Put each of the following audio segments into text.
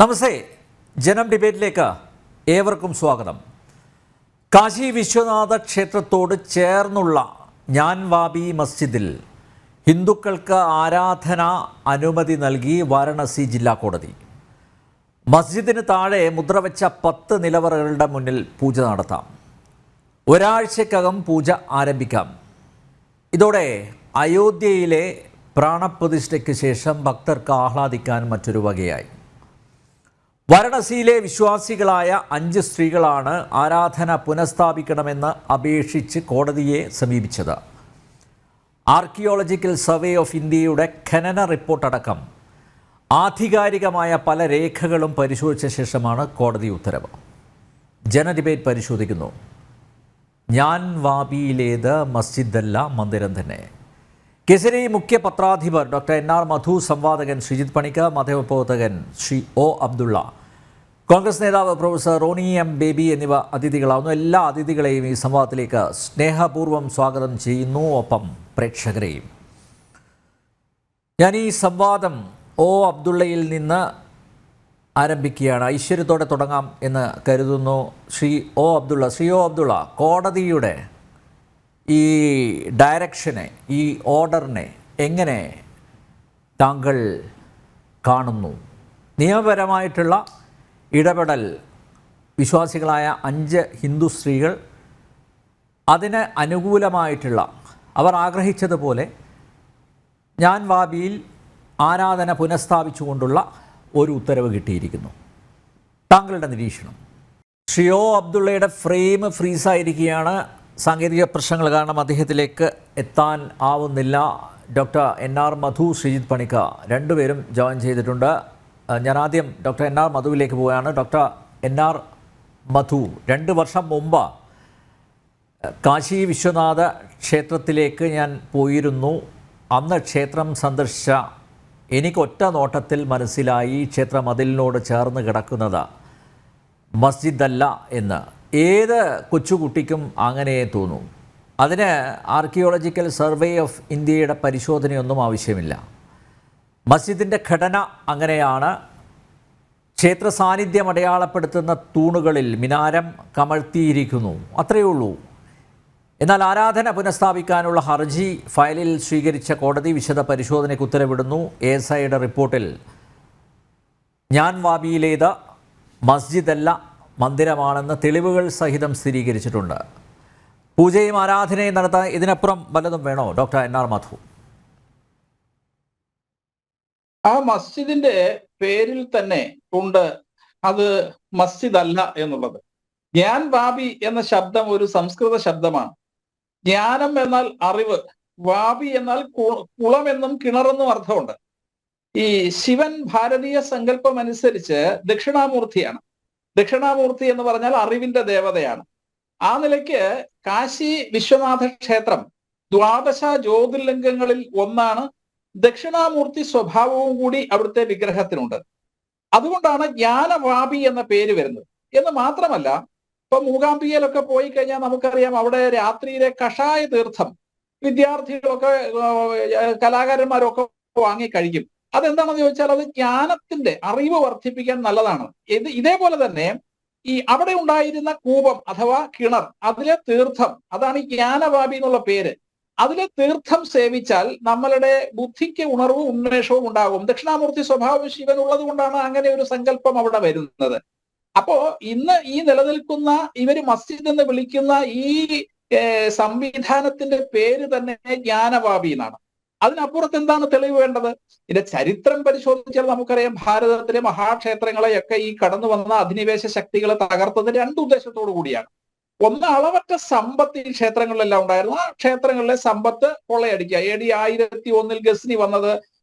നമസ്തേ, ജനം ഡിബേറ്റിലേക്ക് ഏവർക്കും സ്വാഗതം. കാശി വിശ്വനാഥ ക്ഷേത്രത്തോട് ചേർന്നുള്ള ജ്ഞാൻവാപി മസ്ജിദിൽ ഹിന്ദുക്കൾക്ക് ആരാധനാ അനുമതി നൽകി വാരണാസി ജില്ലാ കോടതി. മസ്ജിദിന് താഴെ മുദ്രവെച്ച 10 നിലവറകളുടെ മുന്നിൽ പൂജ നടത്താം. ഒരാഴ്ചക്കകം പൂജ ആരംഭിക്കാം. ഇതോടെ അയോധ്യയിലെ പ്രാണപ്രതിഷ്ഠയ്ക്ക് ശേഷം ഭക്തർക്ക് ആഹ്ലാദിക്കാൻ മറ്റൊരു വകയായി. വാരണാസിയിലെ വിശ്വാസികളായ 5 സ്ത്രീകളാണ് ആരാധന പുനഃസ്ഥാപിക്കണമെന്ന് അപേക്ഷിച്ച് കോടതിയെ സമീപിച്ചത്. ആർക്കിയോളജിക്കൽ സർവേ ഓഫ് ഇന്ത്യയുടെ ഖനന റിപ്പോർട്ടടക്കം ആധികാരികമായ പല രേഖകളും പരിശോധിച്ച ശേഷമാണ് കോടതി ഉത്തരവ്. ജനഡിബേറ്റ് പരിശോധിക്കുന്നു. ജ്ഞാൻവാപിയിലേത് മസ്ജിദല്ല, മന്ദിരം തന്നെ. കേസരി മുഖ്യ പത്രാധിപർ ഡോക്ടർ NR മധു, സംവാദകൻ ശ്രീജിത്ത് പണിക്ക, മാധ്യമപ്രവർത്തകൻ ശ്രീ O അബ്ദുള്ള, കോൺഗ്രസ് നേതാവ് പ്രൊഫസർ റോണി M ബേബി എന്നിവ അതിഥികളാവുന്നു. എല്ലാ അതിഥികളെയും ഈ സംവാദത്തിലേക്ക് സ്നേഹപൂർവ്വം സ്വാഗതം ചെയ്യുന്നു, ഒപ്പം പ്രേക്ഷകരെയും. ഞാൻ ഈ സംവാദം O അബ്ദുള്ളയിൽ നിന്ന് ആരംഭിക്കുകയാണ്. ഐശ്വര്യത്തോടെ തുടങ്ങാം എന്ന് കരുതുന്നു. ശ്രീ O അബ്ദുള്ള, കോടതിയുടെ ഈ ഡയറക്ഷനെ, ഈ ഓർഡറിനെ എങ്ങനെ താങ്കൾ കാണുന്നു? നിയമപരമായിട്ടുള്ള ഇടപെടൽ വിശ്വാസികളായ 5 ഹിന്ദു സ്ത്രീകൾ അതിന് അനുകൂലമായിട്ടുള്ള, അവർ ആഗ്രഹിച്ചതുപോലെ ജ്ഞാൻവാപിയിൽ ആരാധന പുനഃസ്ഥാപിച്ചുകൊണ്ടുള്ള ഒരു ഉത്തരവ് കിട്ടിയിരിക്കുന്നു. താങ്കളുടെ നിരീക്ഷണം? ശ്രീ O അബ്ദുള്ളയുടെ ഫ്രെയിം ഫ്രീസായിരിക്കുകയാണ്. സാങ്കേതിക പ്രശ്നങ്ങൾ കാരണം അദ്ദേഹത്തിലേക്ക് എത്താൻ ആവുന്നില്ല. ഡോക്ടർ NR മധു, ശ്രീജിത്ത് പണിക്ക രണ്ടുപേരും ജോയിൻ ചെയ്തിട്ടുണ്ട്. ഞാൻ ആദ്യം ഡോക്ടർ NR മധുവിലേക്ക് പോവുകയാണ്. ഡോക്ടർ NR മധു, 2 വർഷം മുമ്പ് കാശി വിശ്വനാഥ ക്ഷേത്രത്തിലേക്ക് ഞാൻ പോയിരുന്നു. അന്ന് ക്ഷേത്രം സന്ദർശിച്ച എനിക്ക് ഒറ്റ നോട്ടത്തിൽ മനസ്സിലായി ക്ഷേത്ര മതിലിനോട് ചേർന്ന് കിടക്കുന്നത് മസ്ജിദല്ല എന്ന്. ഏത് കൊച്ചുകുട്ടിക്കും അങ്ങനെ തോന്നും. അതിന് ആർക്കിയോളജിക്കൽ സർവേ ഓഫ് ഇന്ത്യയുടെ പരിശോധനയൊന്നും ആവശ്യമില്ല. മസ്ജിദിൻ്റെ ഘടന അങ്ങനെയാണ്. ക്ഷേത്ര സാന്നിധ്യം അടയാളപ്പെടുത്തുന്ന തൂണുകളിൽ മിനാരം കമഴ്ത്തിയിരിക്കുന്നു, അത്രയേ ഉള്ളൂ. എന്നാൽ ആരാധന പുനഃസ്ഥാപിക്കാനുള്ള ഹർജി ഫയലിൽ സ്വീകരിച്ച കോടതി വിശദ പരിശോധനയ്ക്ക് ഉത്തരവിടുന്നു. ASIയുടെ റിപ്പോർട്ടിൽ ജ്ഞാൻവാപിയിലേത് മസ്ജിദല്ല, മന്ദിരമാണെന്ന് തെളിവുകൾ സഹിതം സ്ഥിരീകരിച്ചിട്ടുണ്ട്. പൂജയും ആരാധനയും നടത്താൻ ഇതിനപ്പുറം വല്ലതും വേണോ? ഡോക്ടർ NR മധു. ആ മസ്ജിദിന്റെ പേരിൽ തന്നെ ഉണ്ട് അത് മസ്ജിദ് അല്ല എന്നുള്ളത്. ജ്ഞാൻവാപി എന്ന ശബ്ദം ഒരു സംസ്കൃത ശബ്ദമാണ്. ജ്ഞാനം എന്നാൽ അറിവ്, വാപി എന്നാൽ കുളമെന്നും കിണറെന്നും അർത്ഥമുണ്ട്. ഈ ശിവൻ ഭാരതീയ സങ്കല്പം അനുസരിച്ച് ദക്ഷിണാമൂർത്തിയാണ്. ദക്ഷിണാമൂർത്തി എന്ന് പറഞ്ഞാൽ അറിവിന്റെ ദേവതയാണ്. ആ നിലയ്ക്ക് കാശി വിശ്വനാഥ ക്ഷേത്രം 12 ജ്യോതിർലിംഗങ്ങളിൽ ഒന്നാണ്. ദക്ഷിണാമൂർത്തി സ്വഭാവവും കൂടി അവിടുത്തെ വിഗ്രഹത്തിനുണ്ട്. അതുകൊണ്ടാണ് ജ്ഞാനവാപി എന്ന പേര് വരുന്നത്. എന്ന് മാത്രമല്ല, ഇപ്പൊ മൂകാംബികയിലൊക്കെ പോയി കഴിഞ്ഞാൽ നമുക്കറിയാം, അവിടെ രാത്രിയിലെ കഷായ തീർത്ഥം വിദ്യാർത്ഥികളൊക്കെ കലാകാരന്മാരൊക്കെ വാങ്ങി കഴിക്കും. അതെന്താണെന്ന് ചോദിച്ചാൽ അത് ജ്ഞാനത്തിന്റെ അറിവ് വർദ്ധിപ്പിക്കാൻ നല്ലതാണ്. ഇതേപോലെ തന്നെ ഈ അവിടെ ഉണ്ടായിരുന്ന കൂപം അഥവാ കിണർ, അതിലെ തീർത്ഥം, അതാണ് ഈ ജ്ഞാനവാപി എന്നുള്ള പേര്. അതിലെ തീർത്ഥം സേവിച്ചാൽ നമ്മളുടെ ബുദ്ധിക്ക് ഉണർവും ഉന്മേഷവും ഉണ്ടാകും. ദക്ഷിണാമൂർത്തി സ്വഭാവം ശിവൻ ഉള്ളത് കൊണ്ടാണ് അങ്ങനെ ഒരു സങ്കല്പം അവിടെ വരുന്നത്. അപ്പോ ഇന്ന് ഈ നിലനിൽക്കുന്ന ഇവര് മസ്ജിദ് എന്ന് വിളിക്കുന്ന ഈ സംവിധാനത്തിന്റെ പേര് തന്നെ ജ്ഞാനവാപി എന്നാണ്. അതിനപ്പുറത്ത് എന്താണ് തെളിവ് വേണ്ടത്? ഇതിന്റെ ചരിത്രം പരിശോധിച്ചാൽ നമുക്കറിയാം, ഭാരതത്തിലെ മഹാക്ഷേത്രങ്ങളെയൊക്കെ ഈ കടന്നു വന്ന അധിനിവേശ ശക്തികളെ തകർത്തത് 2 ഉദ്ദേശത്തോടു കൂടിയാണ്. ഒന്ന്, അളവറ്റ സമ്പത്ത് ഈ ക്ഷേത്രങ്ങളിലെല്ലാം ഉണ്ടായിരുന്നു. ആ ക്ഷേത്രങ്ങളിലെ സമ്പത്ത് കൊള്ളയടിക്കുക. AD 1001 ഗസ്നി വന്നത്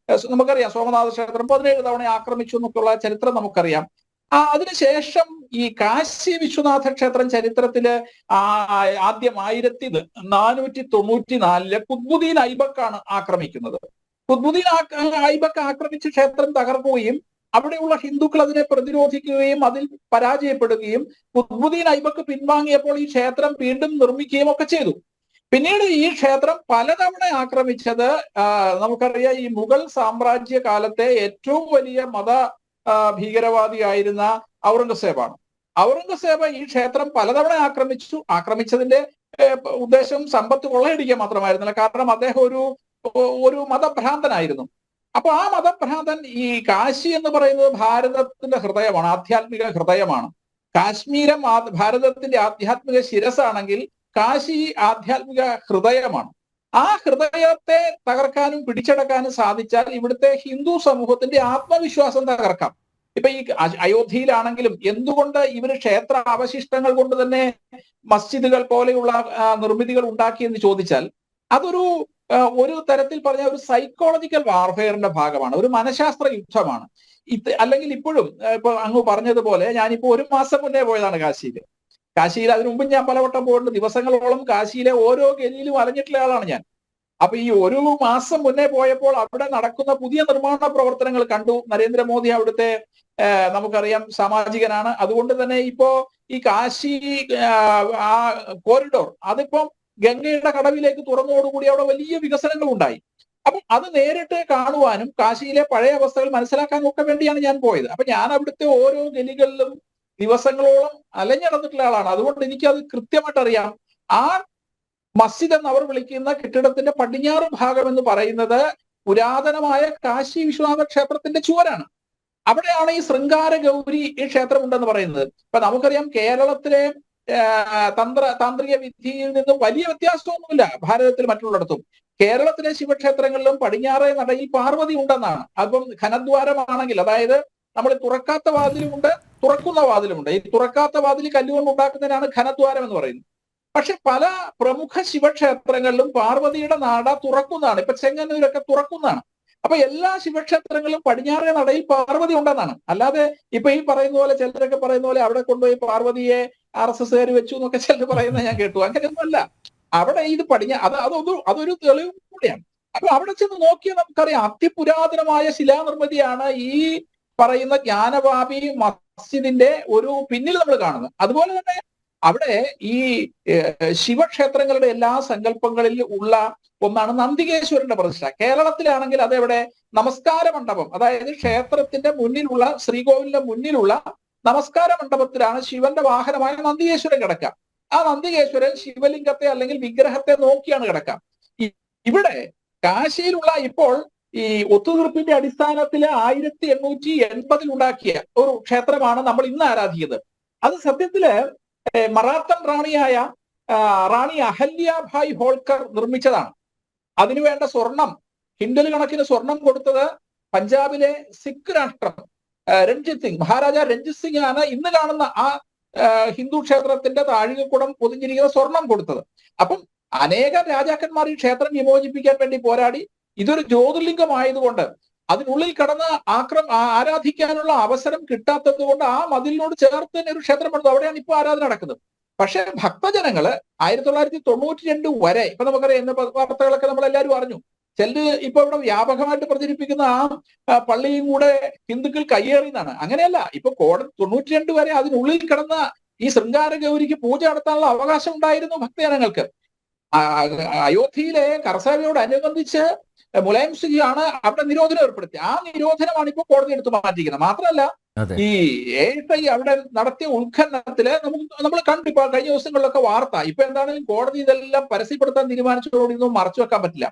നമുക്കറിയാം. സോമനാഥ ക്ഷേത്രം 17 തവണ ആക്രമിച്ചു എന്നൊക്കെയുള്ള ചരിത്രം നമുക്കറിയാം. അതിനുശേഷം ഈ കാശി വിശ്വനാഥ ക്ഷേത്രം ചരിത്രത്തില് ആദ്യം 1494 ഖുത്ബുദ്ദീൻ ഐബക്കാണ് ആക്രമിക്കുന്നത്. ഖുത്ബുദ്ദീൻ ഐബക്ക് ആക്രമിച്ച് ക്ഷേത്രം തകർക്കുകയും അവിടെയുള്ള ഹിന്ദുക്കൾ അതിനെ പ്രതിരോധിക്കുകയും അതിൽ പരാജയപ്പെടുകയും ഖുത്ബുദ്ദീൻ ഐബക്ക് പിൻവാങ്ങിയപ്പോൾ ഈ ക്ഷേത്രം വീണ്ടും നിർമ്മിക്കുകയും ഒക്കെ ചെയ്തു. പിന്നീട് ഈ ക്ഷേത്രം പലതവണ ആക്രമിച്ചത് നമുക്കറിയാം. ഈ മുഗൾ സാമ്രാജ്യ കാലത്തെ ഏറ്റവും വലിയ മത ഭീകരവാദിയായിരുന്ന ഔറംഗസേബാണ്. ഔറംഗസേബ് ഈ ക്ഷേത്രം പലതവണ ആക്രമിച്ചതിന്റെ ഉദ്ദേശം സമ്പത്ത് കൊള്ളയടിക്കുക മാത്രമായിരുന്നില്ല. കാരണം അദ്ദേഹം ഒരു മതഭ്രാന്തനായിരുന്നു. അപ്പൊ ആ മതഭ്രാന്തൻ ഈ കാശി എന്ന് പറയുന്നത് ഭാരതത്തിന്റെ ഹൃദയമാണ്, ആധ്യാത്മിക ഹൃദയമാണ്. കാശ്മീരം ഭാരതത്തിന്റെ ആധ്യാത്മിക ശിരസാണെങ്കിൽ കാശി ആധ്യാത്മിക ഹൃദയമാണ്. ആ ഹൃദയത്തെ തകർക്കാനും പിടിച്ചടക്കാനും സാധിച്ചാൽ ഇവിടുത്തെ ഹിന്ദു സമൂഹത്തിന്റെ ആത്മവിശ്വാസം തകർക്കാം. ഇപ്പൊ ഈ അയോധ്യയിലാണെങ്കിലും എന്തുകൊണ്ട് ഇവര് ക്ഷേത്ര അവശിഷ്ടങ്ങൾ കൊണ്ട് തന്നെ മസ്ജിദുകൾ പോലെയുള്ള നിർമ്മിതികൾ ഉണ്ടാക്കി എന്ന് ചോദിച്ചാൽ ഒരു തരത്തിൽ പറഞ്ഞ ഒരു സൈക്കോളജിക്കൽ വാർഫെയറിന്റെ ഭാഗമാണ്, ഒരു മനഃശാസ്ത്ര യുദ്ധമാണ്. അല്ലെങ്കിൽ ഇപ്പോഴും ഇപ്പൊ അങ്ങ് പറഞ്ഞതുപോലെ ഞാനിപ്പോ 1 മാസം മുന്നേ പോയതാണ് കാശിയിൽ. അതിനു മുമ്പ് ഞാൻ പലവട്ടം പോയിട്ടുണ്ട്. ദിവസങ്ങളോളം കാശിയിലെ ഓരോ ഗലിയിലും അലഞ്ഞിട്ടുള്ള ആളാണ് ഞാൻ. അപ്പൊ ഈ 1 മാസം മുന്നേ പോയപ്പോൾ അവിടെ നടക്കുന്ന പുതിയ നിർമ്മാണ പ്രവർത്തനങ്ങൾ കണ്ടു. നരേന്ദ്രമോദി അവിടുത്തെ നമുക്കറിയാം സാമാജികനാണ്. അതുകൊണ്ട് തന്നെ ഇപ്പോ ഈ കാശി ആ കോറിഡോർ അതിപ്പം ഗംഗയുടെ കടവിലേക്ക് തുറന്നതോടുകൂടി അവിടെ വലിയ വികസനങ്ങൾ ഉണ്ടായി. അപ്പം അത് നേരിട്ട് കാണുവാനും കാശിയിലെ പഴയ അവസ്ഥകൾ മനസ്സിലാക്കാനും ഒക്കെ വേണ്ടിയാണ് ഞാൻ പോയത്. അപ്പൊ ഞാൻ അവിടുത്തെ ഓരോ ഗലികളിലും ദിവസങ്ങളോളം അലഞ്ഞടന്നിട്ടുള്ള ആളാണ്. അതുകൊണ്ട് എനിക്കത് കൃത്യമായിട്ട് അറിയാം. ആ മസ്ജിദ് എന്ന് അവർ വിളിക്കുന്ന കെട്ടിടത്തിന്റെ പടിഞ്ഞാറ് ഭാഗം എന്ന് പറയുന്നത് പുരാതനമായ കാശി വിശ്വനാഥ ക്ഷേത്രത്തിന്റെ ചുവരാണ്. അവിടെയാണ് ഈ ശൃംഗാര ഗൗരി ഈ ക്ഷേത്രം ഉണ്ടെന്ന് പറയുന്നത്. ഇപ്പൊ നമുക്കറിയാം കേരളത്തിലെ താന്ത്രിക വിധിയിൽ നിന്നും വലിയ വ്യത്യാസമൊന്നുമില്ല ഭാരതത്തിൽ മറ്റുള്ളിടത്തും. കേരളത്തിലെ ശിവക്ഷേത്രങ്ങളിലും പടിഞ്ഞാറേ നടയിൽ പാർവതി ഉണ്ടെന്നാണ്. അപ്പം ഘനദ്വാരമാണെങ്കിൽ, അതായത് നമ്മൾ തുറക്കാത്ത വാതിലുമുണ്ട്, തുറക്കുന്ന വാതിലുമുണ്ട്. ഈ തുറക്കാത്ത വാതിൽ കല്ലുകൊണ്ട് ഉണ്ടാക്കുന്നതിനാണ് ഘനദ്വാരം എന്ന് പറയുന്നത്. പക്ഷെ പല പ്രമുഖ ശിവക്ഷേത്രങ്ങളിലും പാർവതിയുടെ നട തുറക്കുന്നതാണ്. ഇപ്പൊ ചെങ്ങന്നൂരൊക്കെ തുറക്കുന്നതാണ്. അപ്പൊ എല്ലാ ശിവക്ഷേത്രങ്ങളിലും പടിഞ്ഞാറേ നടയിൽ പാർവതി ഉണ്ടെന്നാണ്. അല്ലാതെ ഇപ്പൊ ഈ പറയുന്ന പോലെ ചിലരൊക്കെ പറയുന്ന പോലെ അവിടെ കൊണ്ടുപോയി പാർവതിയെ RSSകാർ വെച്ചു എന്നൊക്കെ ചിലർ പറയുന്നത് ഞാൻ കേട്ടു. അങ്ങനെയൊന്നുമല്ല. അവിടെ ഇത് അതൊരു തെളിവ് കൂടിയാണ്. അപ്പൊ അവിടെ ചെന്ന് നോക്കിയാൽ നമുക്കറിയാം അതിപുരാതനമായ ശിലാനിർമ്മിതിയാണ് ഈ പറയുന്ന ജ്ഞാനവാപി മസ്ജിദിന്റെ ഒരു പിന്നിൽ നമ്മൾ കാണുന്നത്. അതുപോലെ തന്നെ അവിടെ ഈ ശിവക്ഷേത്രങ്ങളുടെ എല്ലാ സങ്കല്പങ്ങളിൽ ഉള്ള ഒന്നാണ് നന്ദികേശ്വരന്റെ പ്രതിഷ്ഠ. കേരളത്തിലാണെങ്കിൽ അതെവിടെ നമസ്കാര മണ്ഡപം, അതായത് ക്ഷേത്രത്തിന്റെ മുന്നിലുള്ള ശ്രീകോവിലിന്റെ മുന്നിലുള്ള നമസ്കാര മണ്ഡപത്തിലാണ് ശിവന്റെ വാഹനമായ നന്ദികേശ്വരൻ കിടക്കുക. ആ നന്ദികേശ്വരൻ ശിവലിംഗത്തെ അല്ലെങ്കിൽ വിഗ്രഹത്തെ നോക്കിയാണ് കിടക്കുക. ഇവിടെ കാശിയിലുള്ള ഇപ്പോൾ ഈ ഒത്തുതീർപ്പിന്റെ അടിസ്ഥാനത്തിൽ 1880 ഉണ്ടാക്കിയ ഒരു ക്ഷേത്രമാണ് നമ്മൾ ഇന്ന് ആരാധിക്കുന്നത്. അത് സത്യത്തില് മറാത്തൻ റാണിയായ റാണി അഹല്യാഭായ് ഹോൾക്കർ നിർമ്മിച്ചതാണ്. അതിനുവേണ്ട സ്വർണം, ഹിൻഡൽ കണക്കിന് സ്വർണം കൊടുത്തത് പഞ്ചാബിലെ സിഖ് രാഷ്ട്രം രഞ്ജിത് സിംഗ്, മഹാരാജ രഞ്ജിത് സിംഗ് ആണ് ഇന്ന് കാണുന്ന ആ ഹിന്ദു ക്ഷേത്രത്തിന്റെ താഴികക്കുടം പൊതിഞ്ഞിരിക്കുന്ന സ്വർണം കൊടുത്തത്. അപ്പം അനേകം രാജാക്കന്മാർ ഈ ക്ഷേത്രം വിമോചിപ്പിക്കാൻ വേണ്ടി പോരാടി. ഇതൊരു ജ്യോതിർലിംഗമായതുകൊണ്ട് അതിനുള്ളിൽ കടന്ന് ആരാധിക്കാനുള്ള അവസരം കിട്ടാത്തത് കൊണ്ട് ആ മതിലിനോട് ചേർത്ത് തന്നെ ഒരു ക്ഷേത്രം പണിതു. അവിടെയാണ് ഇപ്പൊ ആരാധന നടക്കുന്നത്. പക്ഷെ ഭക്തജനങ്ങള് 1992 വരെ, ഇപ്പൊ നമുക്കറിയാം ഇന്ന് വാർത്തകളൊക്കെ നമ്മളെല്ലാവരും അറിഞ്ഞു, ചിലര് ഇപ്പൊ ഇവിടെ വ്യാപകമായിട്ട് പ്രചരിപ്പിക്കുന്ന ആ പള്ളിയും കൂടെ ഹിന്ദുക്കൾ കയ്യേറിയെന്നാണ്. അങ്ങനെയല്ല. ഇപ്പൊ 92 വരെ അതിനുള്ളിൽ കിടന്ന ഈ ശൃംഗാര ഗൗരിക്ക് പൂജ നടത്താനുള്ള അവകാശം ഉണ്ടായിരുന്നു ഭക്തജനങ്ങൾക്ക്. അയോധ്യയിലെ കർസേവയോടനുബന്ധിച്ച് മുലായം സിംഗ് ആണ് അവിടെ നിരോധനം ഏർപ്പെടുത്തി. ആ നിരോധനമാണ് ഇപ്പോൾ കോടതി എടുത്തു മാറ്റിയിരിക്കുന്നത്. മാത്രമല്ല ഈ ASI അവിടെ നടത്തിയ ഉത്ഖനനത്തില് നമ്മൾ കണ്ടു ഇപ്പൊ കഴിഞ്ഞ ദിവസങ്ങളിലൊക്കെ വാർത്ത. ഇപ്പൊ എന്താണെങ്കിലും കോടതി ഇതെല്ലാം പരസ്യപ്പെടുത്താൻ തീരുമാനിച്ചതോടെ ഇതൊന്നും മറച്ചു വെക്കാൻ പറ്റില്ല.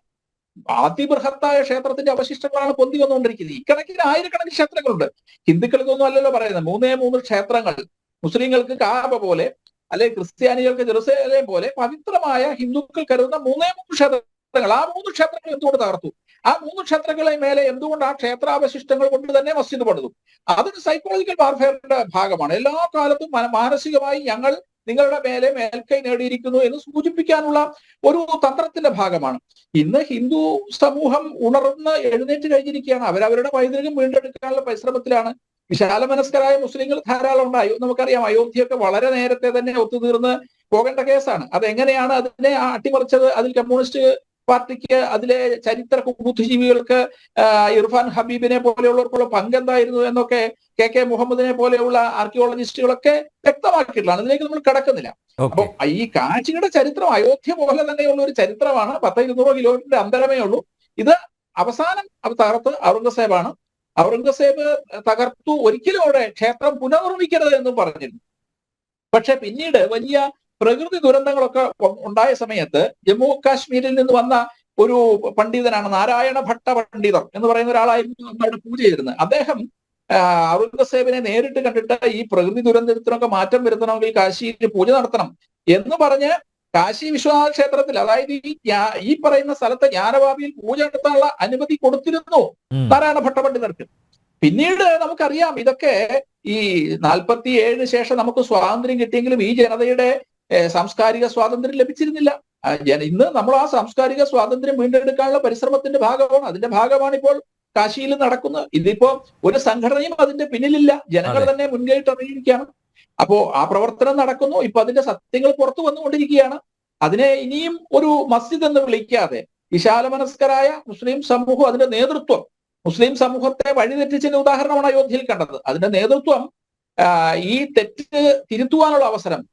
അതിബൃഹത്തായ ക്ഷേത്രത്തിന്റെ അവശിഷ്ടങ്ങളാണ് പൊന്തി വന്നുകൊണ്ടിരിക്കുന്നത്. ഇക്കണക്കിന് ആയിരക്കണക്കിന് ക്ഷേത്രങ്ങളുണ്ട്. ഹിന്ദുക്കൾക്കൊന്നും അല്ലല്ലോ പറയുന്നത്. 3 ക്ഷേത്രങ്ങൾ, മുസ്ലിങ്ങൾക്ക് കാബ പോലെ അല്ലെങ്കിൽ ക്രിസ്ത്യാനികൾക്ക് ജെറുസലേം പോലെ പവിത്രമായ ഹിന്ദുക്കൾ കരുതുന്ന 3 ക്ഷേത്രങ്ങൾ. ആ 3 ക്ഷേത്രങ്ങൾ എന്തുകൊണ്ട് തകർത്തു? ആ 3 ക്ഷേത്രങ്ങളെ മേലെ എന്തുകൊണ്ട് ആ ക്ഷേത്രാവശിഷ്ടങ്ങൾ കൊണ്ട് തന്നെ മസ്ജിദ് പണിതു? അതൊരു സൈക്കോളജിക്കൽ വാർഫെയറിന്റെ ഭാഗമാണ്. എല്ലാ കാലത്തും മാനസികമായി ഞങ്ങൾ നിങ്ങളുടെ മേലെ മേൽക്കൈ നേടിയിരിക്കുന്നു എന്ന് സൂചിപ്പിക്കാനുള്ള ഒരു തന്ത്രത്തിന്റെ ഭാഗമാണ്. ഇന്ന് ഹിന്ദു സമൂഹം ഉണർന്ന് എഴുന്നേറ്റ് കഴിഞ്ഞിരിക്കുകയാണ്. അവരവരുടെ പൈതൃകം വീണ്ടെടുക്കാനുള്ള പരിശ്രമത്തിലാണ്. വിശാല മനസ്കരായ മുസ്ലിങ്ങൾ ധാരാളം ഉണ്ടായി. നമുക്കറിയാം അയോധ്യയൊക്കെ വളരെ നേരത്തെ തന്നെ ഒത്തുതീർന്ന് പോകേണ്ട കേസാണ്. അതെങ്ങനെയാണ് അതിനെ അട്ടിമറിച്ചത്? അതിൽ കമ്മ്യൂണിസ്റ്റ് പാർട്ടിക്ക്, അതിലെ ചരിത്ര ബുദ്ധിജീവികൾക്ക്, ഇർഫാൻ ഹബീബിനെ പോലെയുള്ളവർക്കുള്ള പങ്കെന്തായിരുന്നു എന്നൊക്കെ KK മുഹമ്മദിനെ പോലെയുള്ള ആർക്കിയോളജിസ്റ്റുകളൊക്കെ വ്യക്തമാക്കിയിട്ടുള്ളതാണ്. അതിലേക്ക് നമ്മൾ കടക്കുന്നില്ല. അപ്പൊ ഈ കാശിയുടെ ചരിത്രം അയോധ്യ പോലെ തന്നെയുള്ള ഒരു ചരിത്രമാണ്. 100-200 കിലോമീറ്ററിന്റെ അന്തരമേ ഉള്ളൂ. ഇത് അവസാനം തകർത്ത് ഔറംഗസേബാണ്. ഔറംഗസേബ് തകർത്തു, ഒരിക്കലും അവിടെ ക്ഷേത്രം പുനർനിർമ്മിക്കരുത് എന്നും പറഞ്ഞിരുന്നു. പക്ഷെ പിന്നീട് വലിയ പ്രകൃതി ദുരന്തങ്ങളൊക്കെ ഉണ്ടായ സമയത്ത് ജമ്മു കാശ്മീരിൽ നിന്ന് വന്ന ഒരു പണ്ഡിതനാണ് നാരായണ ഭട്ട പണ്ഡിതർ എന്ന് പറയുന്ന ഒരാളായിരുന്നു അവിടെ പൂജ ചെയ്തിരുന്നത്. അദ്ദേഹം ഔറംഗസേബിനെ നേരിട്ട് കണ്ടിട്ട് ഈ പ്രകൃതി ദുരന്തത്തിനൊക്കെ മാറ്റം വരുത്തണമെങ്കിൽ കാശിയിൽ പൂജ നടത്തണം എന്ന് പറഞ്ഞ് കാശി വിശ്വനാഥ ക്ഷേത്രത്തിൽ, അതായത് ഈ പറയുന്ന സ്ഥലത്തെ ജ്ഞാനവാപിയിൽ പൂജ നടത്താനുള്ള അനുമതി കൊടുത്തിരുന്നു നാരായണ ഭട്ട പണ്ഡിതർക്ക്. പിന്നീട് നമുക്കറിയാം ഇതൊക്കെ ഈ 47 ശേഷം നമുക്ക് സ്വാതന്ത്ര്യം കിട്ടിയെങ്കിലും ഈ ജനതയുടെ സാംസ്കാരിക സ്വാതന്ത്ര്യം ലഭിച്ചിരുന്നില്ല. ഇന്ന് നമ്മൾ ആ സാംസ്കാരിക സ്വാതന്ത്ര്യം വീണ്ടെടുക്കാനുള്ള പരിശ്രമത്തിന്റെ ഭാഗമാണ്. അതിന്റെ ഭാഗമാണ് ഇപ്പോൾ കാശിയിൽ നടക്കുന്നത്. ഇതിപ്പോ ഒരു സംഘടനയും അതിന്റെ പിന്നിലില്ല, ജനങ്ങൾ തന്നെ മുൻകൈയിട്ട് ഇറങ്ങിയിരിക്കുകയാണ്. അപ്പോ ആ പ്രവർത്തനം നടക്കുന്നു. ഇപ്പൊ അതിന്റെ സത്യങ്ങൾ പുറത്തു വന്നുകൊണ്ടിരിക്കുകയാണ്. അതിനെ ഇനിയും ഒരു മസ്ജിദ് എന്ന് വിളിക്കാതെ വിശാലമനസ്കരായ മുസ്ലിം സമൂഹം, അതിന്റെ നേതൃത്വം, മുസ്ലിം സമൂഹത്തെ വഴിതെറ്റിച്ചതിന്റെ ഉദാഹരണമാണ് അയോധ്യയിൽ കണ്ടത്. അതിന്റെ നേതൃത്വം ഈ തെറ്റ് തിരുത്തുവാനുള്ള അവസരം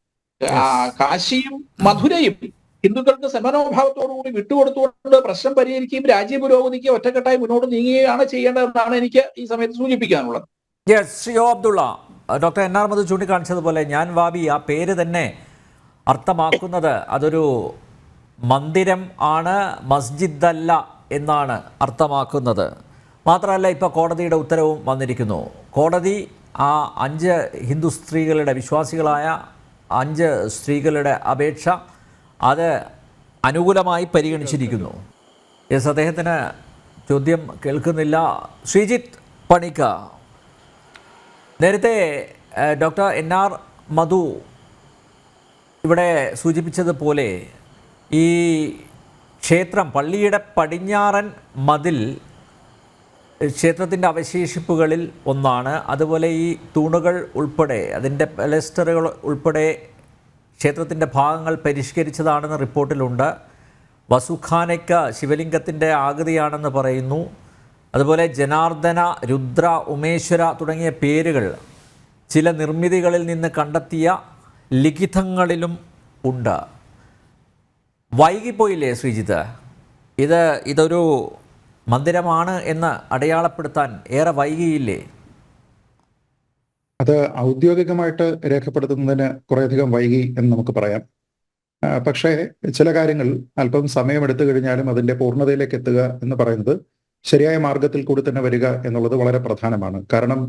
കാശിയും മധുരയും ഹിന്ദുക്കൾക്ക് സമനോഭാവത്തോടുകൂടി വിട്ടുകൊടുത്തുകൊണ്ട് പ്രശ്നം പരിഹരിക്കുകയും രാജ്യ പുരോഗതിക്ക് ഒറ്റക്കെട്ടായി മുന്നോട്ട് നീങ്ങുകയാണ് ചെയ്യേണ്ടതെന്നാണ് എനിക്ക് ഈ സമയത്ത് സൂചിപ്പിക്കാനുള്ളത്. Shri O Abdulla, doctor N R Madhu ചൂണ്ടിക്കാണിച്ചതുപോലെ ഞാൻ വാബി ആ പേര് തന്നെ അർത്ഥമാക്കുന്നത് അതൊരു മന്ദിരം ആണ്, മസ്ജിദ് അല്ല എന്നാണ് അർത്ഥമാക്കുന്നത്. മാത്രമല്ല ഇപ്പോൾ കോടതിയുടെ ഉത്തരവും വന്നിരിക്കുന്നു. കോടതി ആ 5 ഹിന്ദു സ്ത്രീകളുടെ, വിശ്വാസികളായ 5 സ്ത്രീകളുടെ അപേക്ഷ അത് അനുകൂലമായി പരിഗണിച്ചിരിക്കുന്നു. അദ്ദേഹത്തിന് ചോദ്യം കേൾക്കുന്നില്ല. ശ്രീജിത്ത് പണിക്ക, നേരത്തെ ഡോക്ടർ എൻ ആർ മധു ഇവിടെ സൂചിപ്പിച്ചതുപോലെ ഈ ക്ഷേത്രം, പള്ളിയുടെ പടിഞ്ഞാറൻ മതിൽ ക്ഷേത്രത്തിൻ്റെ അവശേഷിപ്പുകളിൽ ഒന്നാണ്. അതുപോലെ ഈ തൂണുകൾ ഉൾപ്പെടെ, അതിൻ്റെ പെലസ്റ്ററുകൾ ഉൾപ്പെടെ ക്ഷേത്രത്തിൻ്റെ ഭാഗങ്ങൾ പരിഷ്കരിച്ചതാണെന്ന് റിപ്പോർട്ടിലുണ്ട്. വസുഖാനയ്ക്ക് ശിവലിംഗത്തിൻ്റെ ആകൃതിയാണെന്ന് പറയുന്നു. അതുപോലെ ജനാർദ്ദന, രുദ്ര, ഉമേശ്വര തുടങ്ങിയ പേരുകൾ ചില നിർമ്മിതികളിൽ നിന്ന് കണ്ടെത്തിയ ലിഖിതങ്ങളിലും ഉണ്ട്. വൈകിപ്പോയില്ലേ ശ്രീജിത്ത്? ഇതൊരു മന്ദിരമാണ് എന്ന് അടയാളപ്പെടുത്താൻ ഏറെ വൈകിയില്ലേ? അത് ഔദ്യോഗികമായിട്ട് രേഖപ്പെടുത്തുന്നതിന് കുറേയധികം വൈകി എന്ന് നമുക്ക് പറയാം. പക്ഷേ ചില കാര്യങ്ങൾ അല്പം സമയമെടുത്തു കഴിഞ്ഞാലും അതിൻ്റെ പൂർണ്ണതയിലേക്ക് എത്തുക എന്ന് പറയുന്നത് ശരിയായ മാർഗത്തിൽ കൂടി തന്നെ വരിക എന്നുള്ളത് വളരെ പ്രധാനമാണ്. കാരണം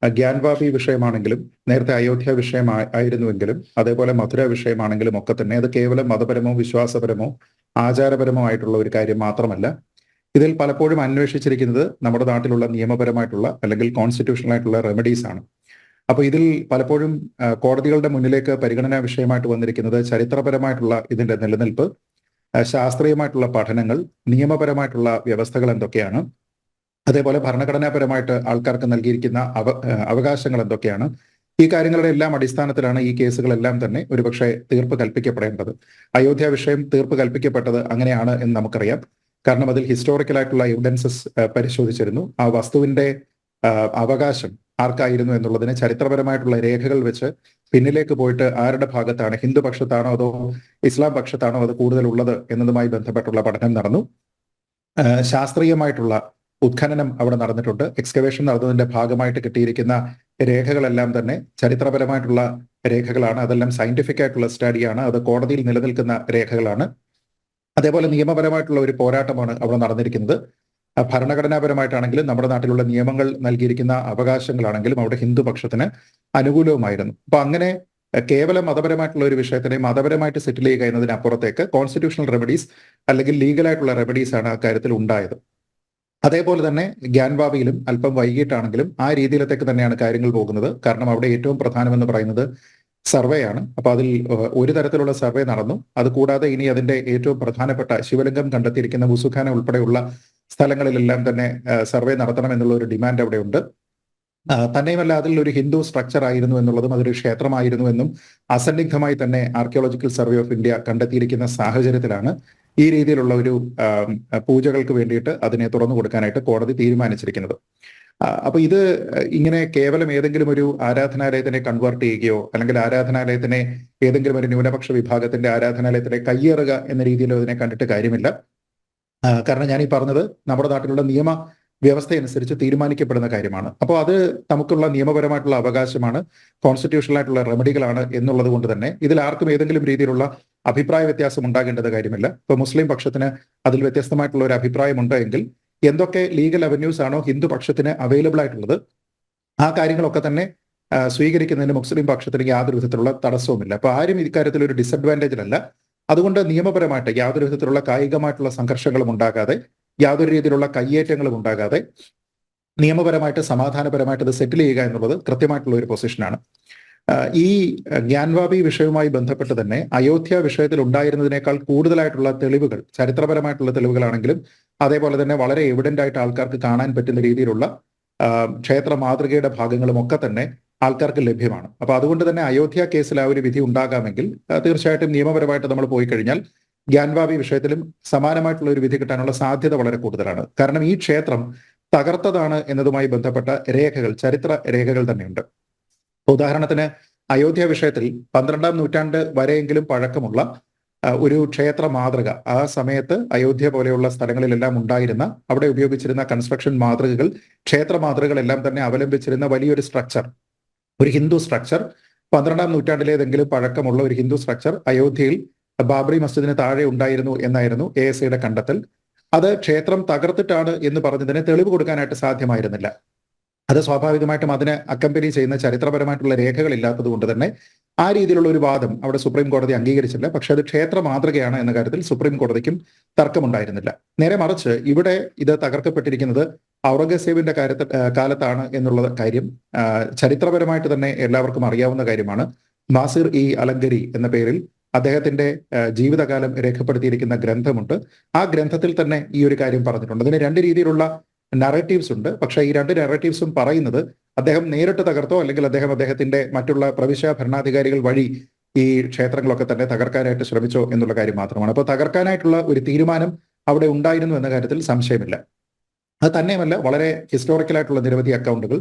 ഗ്യാൻവാപി വിഷയമാണെങ്കിലും, നേരത്തെ അയോധ്യ വിഷയമായിരുന്നുവെങ്കിലും, അതേപോലെ മധുര വിഷയമാണെങ്കിലും ഒക്കെ തന്നെ അത് കേവലം മതപരമോ വിശ്വാസപരമോ ആചാരപരമോ ആയിട്ടുള്ള ഒരു കാര്യം മാത്രമല്ല. ഇതിൽ പലപ്പോഴും അന്വേഷിച്ചിരിക്കുന്നത് നമ്മുടെ നാട്ടിലുള്ള നിയമപരമായിട്ടുള്ള അല്ലെങ്കിൽ കോൺസ്റ്റിറ്റ്യൂഷണൽ ആയിട്ടുള്ള റെമഡീസ് ആണ്. അപ്പോൾ ഇതിൽ പലപ്പോഴും കോടതികളുടെ മുന്നിലേക്ക് പരിഗണനാ വിഷയമായിട്ട് വന്നിരിക്കുന്നത് ചരിത്രപരമായിട്ടുള്ള ഇതിന്റെ നിലനിൽപ്പ്, ശാസ്ത്രീയമായിട്ടുള്ള പഠനങ്ങൾ, നിയമപരമായിട്ടുള്ള വ്യവസ്ഥകൾ എന്തൊക്കെയാണ്, അതേപോലെ ഭരണഘടനാപരമായിട്ട് ആൾക്കാർക്ക് നൽകിയിരിക്കുന്ന അവകാശങ്ങൾ എന്തൊക്കെയാണ്. ഈ കാര്യങ്ങളുടെ എല്ലാം അടിസ്ഥാനത്തിലാണ് ഈ കേസുകളെല്ലാം തന്നെ ഒരുപക്ഷെ തീർപ്പ് കൽപ്പിക്കപ്പെടേണ്ടത്. അയോധ്യ വിഷയം തീർപ്പ് കൽപ്പിക്കപ്പെട്ടത് അങ്ങനെയാണ് എന്ന് നമുക്കറിയാം. കാരണം അതിൽ ഹിസ്റ്റോറിക്കലായിട്ടുള്ള എവിഡൻസസ് പരിശോധിച്ചിരുന്നു. ആ വസ്തുവിന്റെ അവകാശം ആർക്കായിരുന്നു എന്നുള്ളതിന് ചരിത്രപരമായിട്ടുള്ള രേഖകൾ വെച്ച് പിന്നിലേക്ക് പോയിട്ട് ആരുടെ ഭാഗത്താണ്, ഹിന്ദു പക്ഷത്താണോ അതോ ഇസ്ലാം പക്ഷത്താണോ അത് കൂടുതലുള്ളത് എന്നതുമായി ബന്ധപ്പെട്ടുള്ള പഠനം നടന്നു. ശാസ്ത്രീയമായിട്ടുള്ള ഉത്ഖനനം അവിടെ നടന്നിട്ടുണ്ട്. എക്സ്കവേഷൻ നടന്നതിന്റെ ഭാഗമായിട്ട് കിട്ടിയിരിക്കുന്ന രേഖകളെല്ലാം തന്നെ ചരിത്രപരമായിട്ടുള്ള രേഖകളാണ്. അതെല്ലാം സയന്റിഫിക് ആയിട്ടുള്ള സ്റ്റഡിയാണ്. അത് കോടതിയിൽ നിലനിൽക്കുന്ന രേഖകളാണ്. അതേപോലെ നിയമപരമായിട്ടുള്ള ഒരു പോരാട്ടമാണ് അവിടെ നടന്നിരിക്കുന്നത്. ഭരണഘടനാപരമായിട്ടാണെങ്കിലും നമ്മുടെ നാട്ടിലുള്ള നിയമങ്ങൾ നൽകിയിരിക്കുന്ന അവകാശങ്ങളാണെങ്കിലും അവിടെ ഹിന്ദു പക്ഷത്തിന് അനുകൂലവുമായിരുന്നു. അപ്പൊ അങ്ങനെ കേവലം മതപരമായിട്ടുള്ള ഒരു വിഷയത്തിനെ മതപരമായിട്ട് സെറ്റിൽ ചെയ്യുക എന്നതിനപ്പുറത്തേക്ക് കോൺസ്റ്റിറ്റ്യൂഷണൽ റെമഡീസ് അല്ലെങ്കിൽ ലീഗലായിട്ടുള്ള റെമഡീസ് ആണ് അക്കാര്യത്തിൽ ഉണ്ടായത്. അതേപോലെ തന്നെ ഗ്യാൻവാപിയിലും അല്പം വൈകിട്ടാണെങ്കിലും ആ രീതിയിലത്തേക്ക് തന്നെയാണ് കാര്യങ്ങൾ പോകുന്നത്. കാരണം അവിടെ ഏറ്റവും പ്രധാനമെന്ന് പറയുന്നത് സർവേ ആണ്. അപ്പൊ അതിൽ ഒരു തരത്തിലുള്ള സർവേ നടന്നു. അതുകൂടാതെ ഇനി അതിന്റെ ഏറ്റവും പ്രധാനപ്പെട്ട ശിവലിംഗം കണ്ടെത്തിയിരിക്കുന്ന വുസുഖാന ഉൾപ്പെടെയുള്ള സ്ഥലങ്ങളിലെല്ലാം തന്നെ സർവേ നടത്തണം എന്നുള്ള ഒരു ഡിമാൻഡ് അവിടെ ഉണ്ട്. തന്നെയുമല്ല അതിൽ ഒരു ഹിന്ദു സ്ട്രക്ചർ ആയിരുന്നു എന്നുള്ളതും അതൊരു ക്ഷേത്രമായിരുന്നു എന്നും അസന്നിഗ്ധമായി തന്നെ ആർക്കിയോളജിക്കൽ സർവേ ഓഫ് ഇന്ത്യ കണ്ടെത്തിയിരിക്കുന്ന സാഹചര്യത്തിലാണ് ഈ രീതിയിലുള്ള ഒരു പൂജകൾക്ക് വേണ്ടിയിട്ട് അതിനെ തുറന്നു കൊടുക്കാനായിട്ട് കോടതി തീരുമാനിച്ചിരിക്കുന്നത്. അപ്പൊ ഇത് ഇങ്ങനെ കേവലം ഏതെങ്കിലും ഒരു ആരാധനാലയത്തിനെ കൺവേർട്ട് ചെയ്യുകയോ അല്ലെങ്കിൽ ആരാധനാലയത്തിനെ ഏതെങ്കിലും ഒരു ന്യൂനപക്ഷ വിഭാഗത്തിന്റെ ആരാധനാലയത്തിനെ കയ്യേറുക എന്ന രീതിയിലോ ഇതിനെ കണ്ടിട്ട് കാര്യമില്ല. കാരണം ഞാൻ ഈ പറഞ്ഞത് നമ്മുടെ നാട്ടിലുള്ള നിയമ വ്യവസ്ഥയനുസരിച്ച് തീരുമാനിക്കപ്പെടുന്ന കാര്യമാണ്. അപ്പോൾ അത് നമുക്കുള്ള നിയമപരമായിട്ടുള്ള അവകാശമാണ്, കോൺസ്റ്റിറ്റ്യൂഷണലായിട്ടുള്ള റെമഡികളാണ് എന്നുള്ളത് കൊണ്ട് തന്നെ ഇതിൽ ആർക്കും ഏതെങ്കിലും രീതിയിലുള്ള അഭിപ്രായ വ്യത്യാസം ഉണ്ടാകേണ്ടത് കാര്യമില്ല. ഇപ്പൊ മുസ്ലിം പക്ഷത്തിന് അതിൽ വ്യത്യസ്തമായിട്ടുള്ള ഒരു അഭിപ്രായമുണ്ട് എങ്കിൽ എന്തൊക്കെ ലീഗൽ അവന്യൂസ് ആണോ ഹിന്ദു പക്ഷത്തിന് അവൈലബിൾ ആയിട്ടുള്ളത് ആ കാര്യങ്ങളൊക്കെ തന്നെ സ്വീകരിക്കുന്നതിന് മുസ്ലിം പക്ഷത്തിന് യാതൊരു വിധത്തിലുള്ള തടസ്സവുമില്ല. അപ്പൊ ആരും ഇക്കാര്യത്തിൽ ഒരു ഡിസഡ്വാൻറ്റേജിലല്ല. അതുകൊണ്ട് നിയമപരമായിട്ട് യാതൊരു വിധത്തിലുള്ള കായികമായിട്ടുള്ള സംഘർഷങ്ങളും ഉണ്ടാകാതെ, യാതൊരു രീതിയിലുള്ള കയ്യേറ്റങ്ങളും ഉണ്ടാകാതെ നിയമപരമായിട്ട് സമാധാനപരമായിട്ട് ഇത് സെറ്റിൽ ചെയ്യുക എന്നുള്ളത് കൃത്യമായിട്ടുള്ള ഒരു പൊസിഷനാണ്. ഈ ഗ്യാൻവാബി വിഷയവുമായി ബന്ധപ്പെട്ട് തന്നെ അയോധ്യ വിഷയത്തിൽ ഉണ്ടായിരുന്നതിനേക്കാൾ കൂടുതലായിട്ടുള്ള തെളിവുകൾ, ചരിത്രപരമായിട്ടുള്ള തെളിവുകളാണെങ്കിലും അതേപോലെ തന്നെ വളരെ എവിഡന്റ് ആയിട്ട് ആൾക്കാർക്ക് കാണാൻ പറ്റുന്ന രീതിയിലുള്ള ക്ഷേത്ര മാതൃകയുടെ ഭാഗങ്ങളും ഒക്കെ തന്നെ ആൾക്കാർക്ക് ലഭ്യമാണ്. അപ്പൊ അതുകൊണ്ട് തന്നെ അയോധ്യ കേസിൽ ആ ഒരു വിധി ഉണ്ടാകാമെങ്കിൽ തീർച്ചയായിട്ടും നിയമപരമായിട്ട് നമ്മൾ പോയി കഴിഞ്ഞാൽ ഗ്യാൻവാബി വിഷയത്തിലും സമാനമായിട്ടുള്ള ഒരു വിധി കിട്ടാനുള്ള സാധ്യത വളരെ കൂടുതലാണ്. കാരണം ഈ ക്ഷേത്രം തകർത്തതാണ് എന്നതുമായി ബന്ധപ്പെട്ട രേഖകൾ, ചരിത്ര രേഖകൾ തന്നെയുണ്ട്. ഉദാഹരണത്തിന് അയോധ്യ വിഷയത്തിൽ 12-ാം നൂറ്റാണ്ട് വരെയെങ്കിലും പഴക്കമുള്ള ഒരു ക്ഷേത്ര മാതൃക, ആ സമയത്ത് അയോധ്യ പോലെയുള്ള സ്ഥലങ്ങളിലെല്ലാം ഉണ്ടായിരുന്ന, അവിടെ ഉപയോഗിച്ചിരുന്ന കൺസ്ട്രക്ഷൻ മാതൃകകൾ, ക്ഷേത്ര മാതൃകകളെല്ലാം തന്നെ അവലംബിച്ചിരുന്ന വലിയൊരു സ്ട്രക്ചർ, ഒരു ഹിന്ദു സ്ട്രക്ചർ, 12-ാം നൂറ്റാണ്ടിലേതെങ്കിലും പഴക്കമുള്ള ഒരു ഹിന്ദു സ്ട്രക്ചർ അയോധ്യയിൽ ബാബറി മസ്ജിദിന് താഴെ ഉണ്ടായിരുന്നു എന്നായിരുന്നു ASIയുടെ കണ്ടെത്തൽ. അത് ക്ഷേത്രം തകർത്തിട്ടാണ് എന്ന് പറഞ്ഞതിന് തെളിവ് കൊടുക്കാനായിട്ട് സാധ്യമായിരുന്നില്ല. അത് സ്വാഭാവികമായിട്ടും അതിനെ അക്കമ്പനി ചെയ്യുന്ന ചരിത്രപരമായിട്ടുള്ള രേഖകൾ ഇല്ലാത്തത് കൊണ്ട് തന്നെ ആ രീതിയിലുള്ള ഒരു വാദം അവിടെ സുപ്രീം കോടതി അംഗീകരിച്ചില്ല. പക്ഷെ അത് ക്ഷേത്ര മാതൃകയാണ് എന്ന കാര്യത്തിൽ സുപ്രീം കോടതിക്കും തർക്കമുണ്ടായിരുന്നില്ല. നേരെ മറിച്ച് ഇവിടെ ഇത് തകർക്കപ്പെട്ടിരിക്കുന്നത് ഔറംഗസേബിന്റെ കാലത്താണ് എന്നുള്ള കാര്യം ചരിത്രപരമായിട്ട് തന്നെ എല്ലാവർക്കും അറിയാവുന്ന കാര്യമാണ്. നാസിർ ഇ അലങ്കരി എന്ന പേരിൽ അദ്ദേഹത്തിന്റെ ജീവിതകാലം രേഖപ്പെടുത്തിയിരിക്കുന്ന ഗ്രന്ഥമുണ്ട്. ആ ഗ്രന്ഥത്തിൽ തന്നെ ഈ ഒരു കാര്യം പറഞ്ഞിട്ടുണ്ട്. അതിന് രണ്ട് രീതിയിലുള്ള നറേറ്റീവ്സ് ഉണ്ട്. പക്ഷേ ഈ രണ്ട് നറേറ്റീവ്സും പറയുന്നത് അദ്ദേഹം നേരിട്ട് തകർത്തോ അല്ലെങ്കിൽ അദ്ദേഹത്തിന്റെ മറ്റുള്ള പ്രവിശ്യ ഭരണാധികാരികൾ വഴി ഈ ക്ഷേത്രങ്ങളൊക്കെ തന്നെ തകർക്കാനായിട്ട് ശ്രമിച്ചോ എന്നുള്ള കാര്യം മാത്രമാണ്. അപ്പോൾ തകർക്കാനായിട്ടുള്ള ഒരു തീരുമാനം അവിടെ ഉണ്ടായിരുന്നു എന്ന കാര്യത്തിൽ സംശയമില്ല. അത് തന്നെയുമല്ല, വളരെ ഹിസ്റ്റോറിക്കലായിട്ടുള്ള നിരവധി അക്കൗണ്ടുകൾ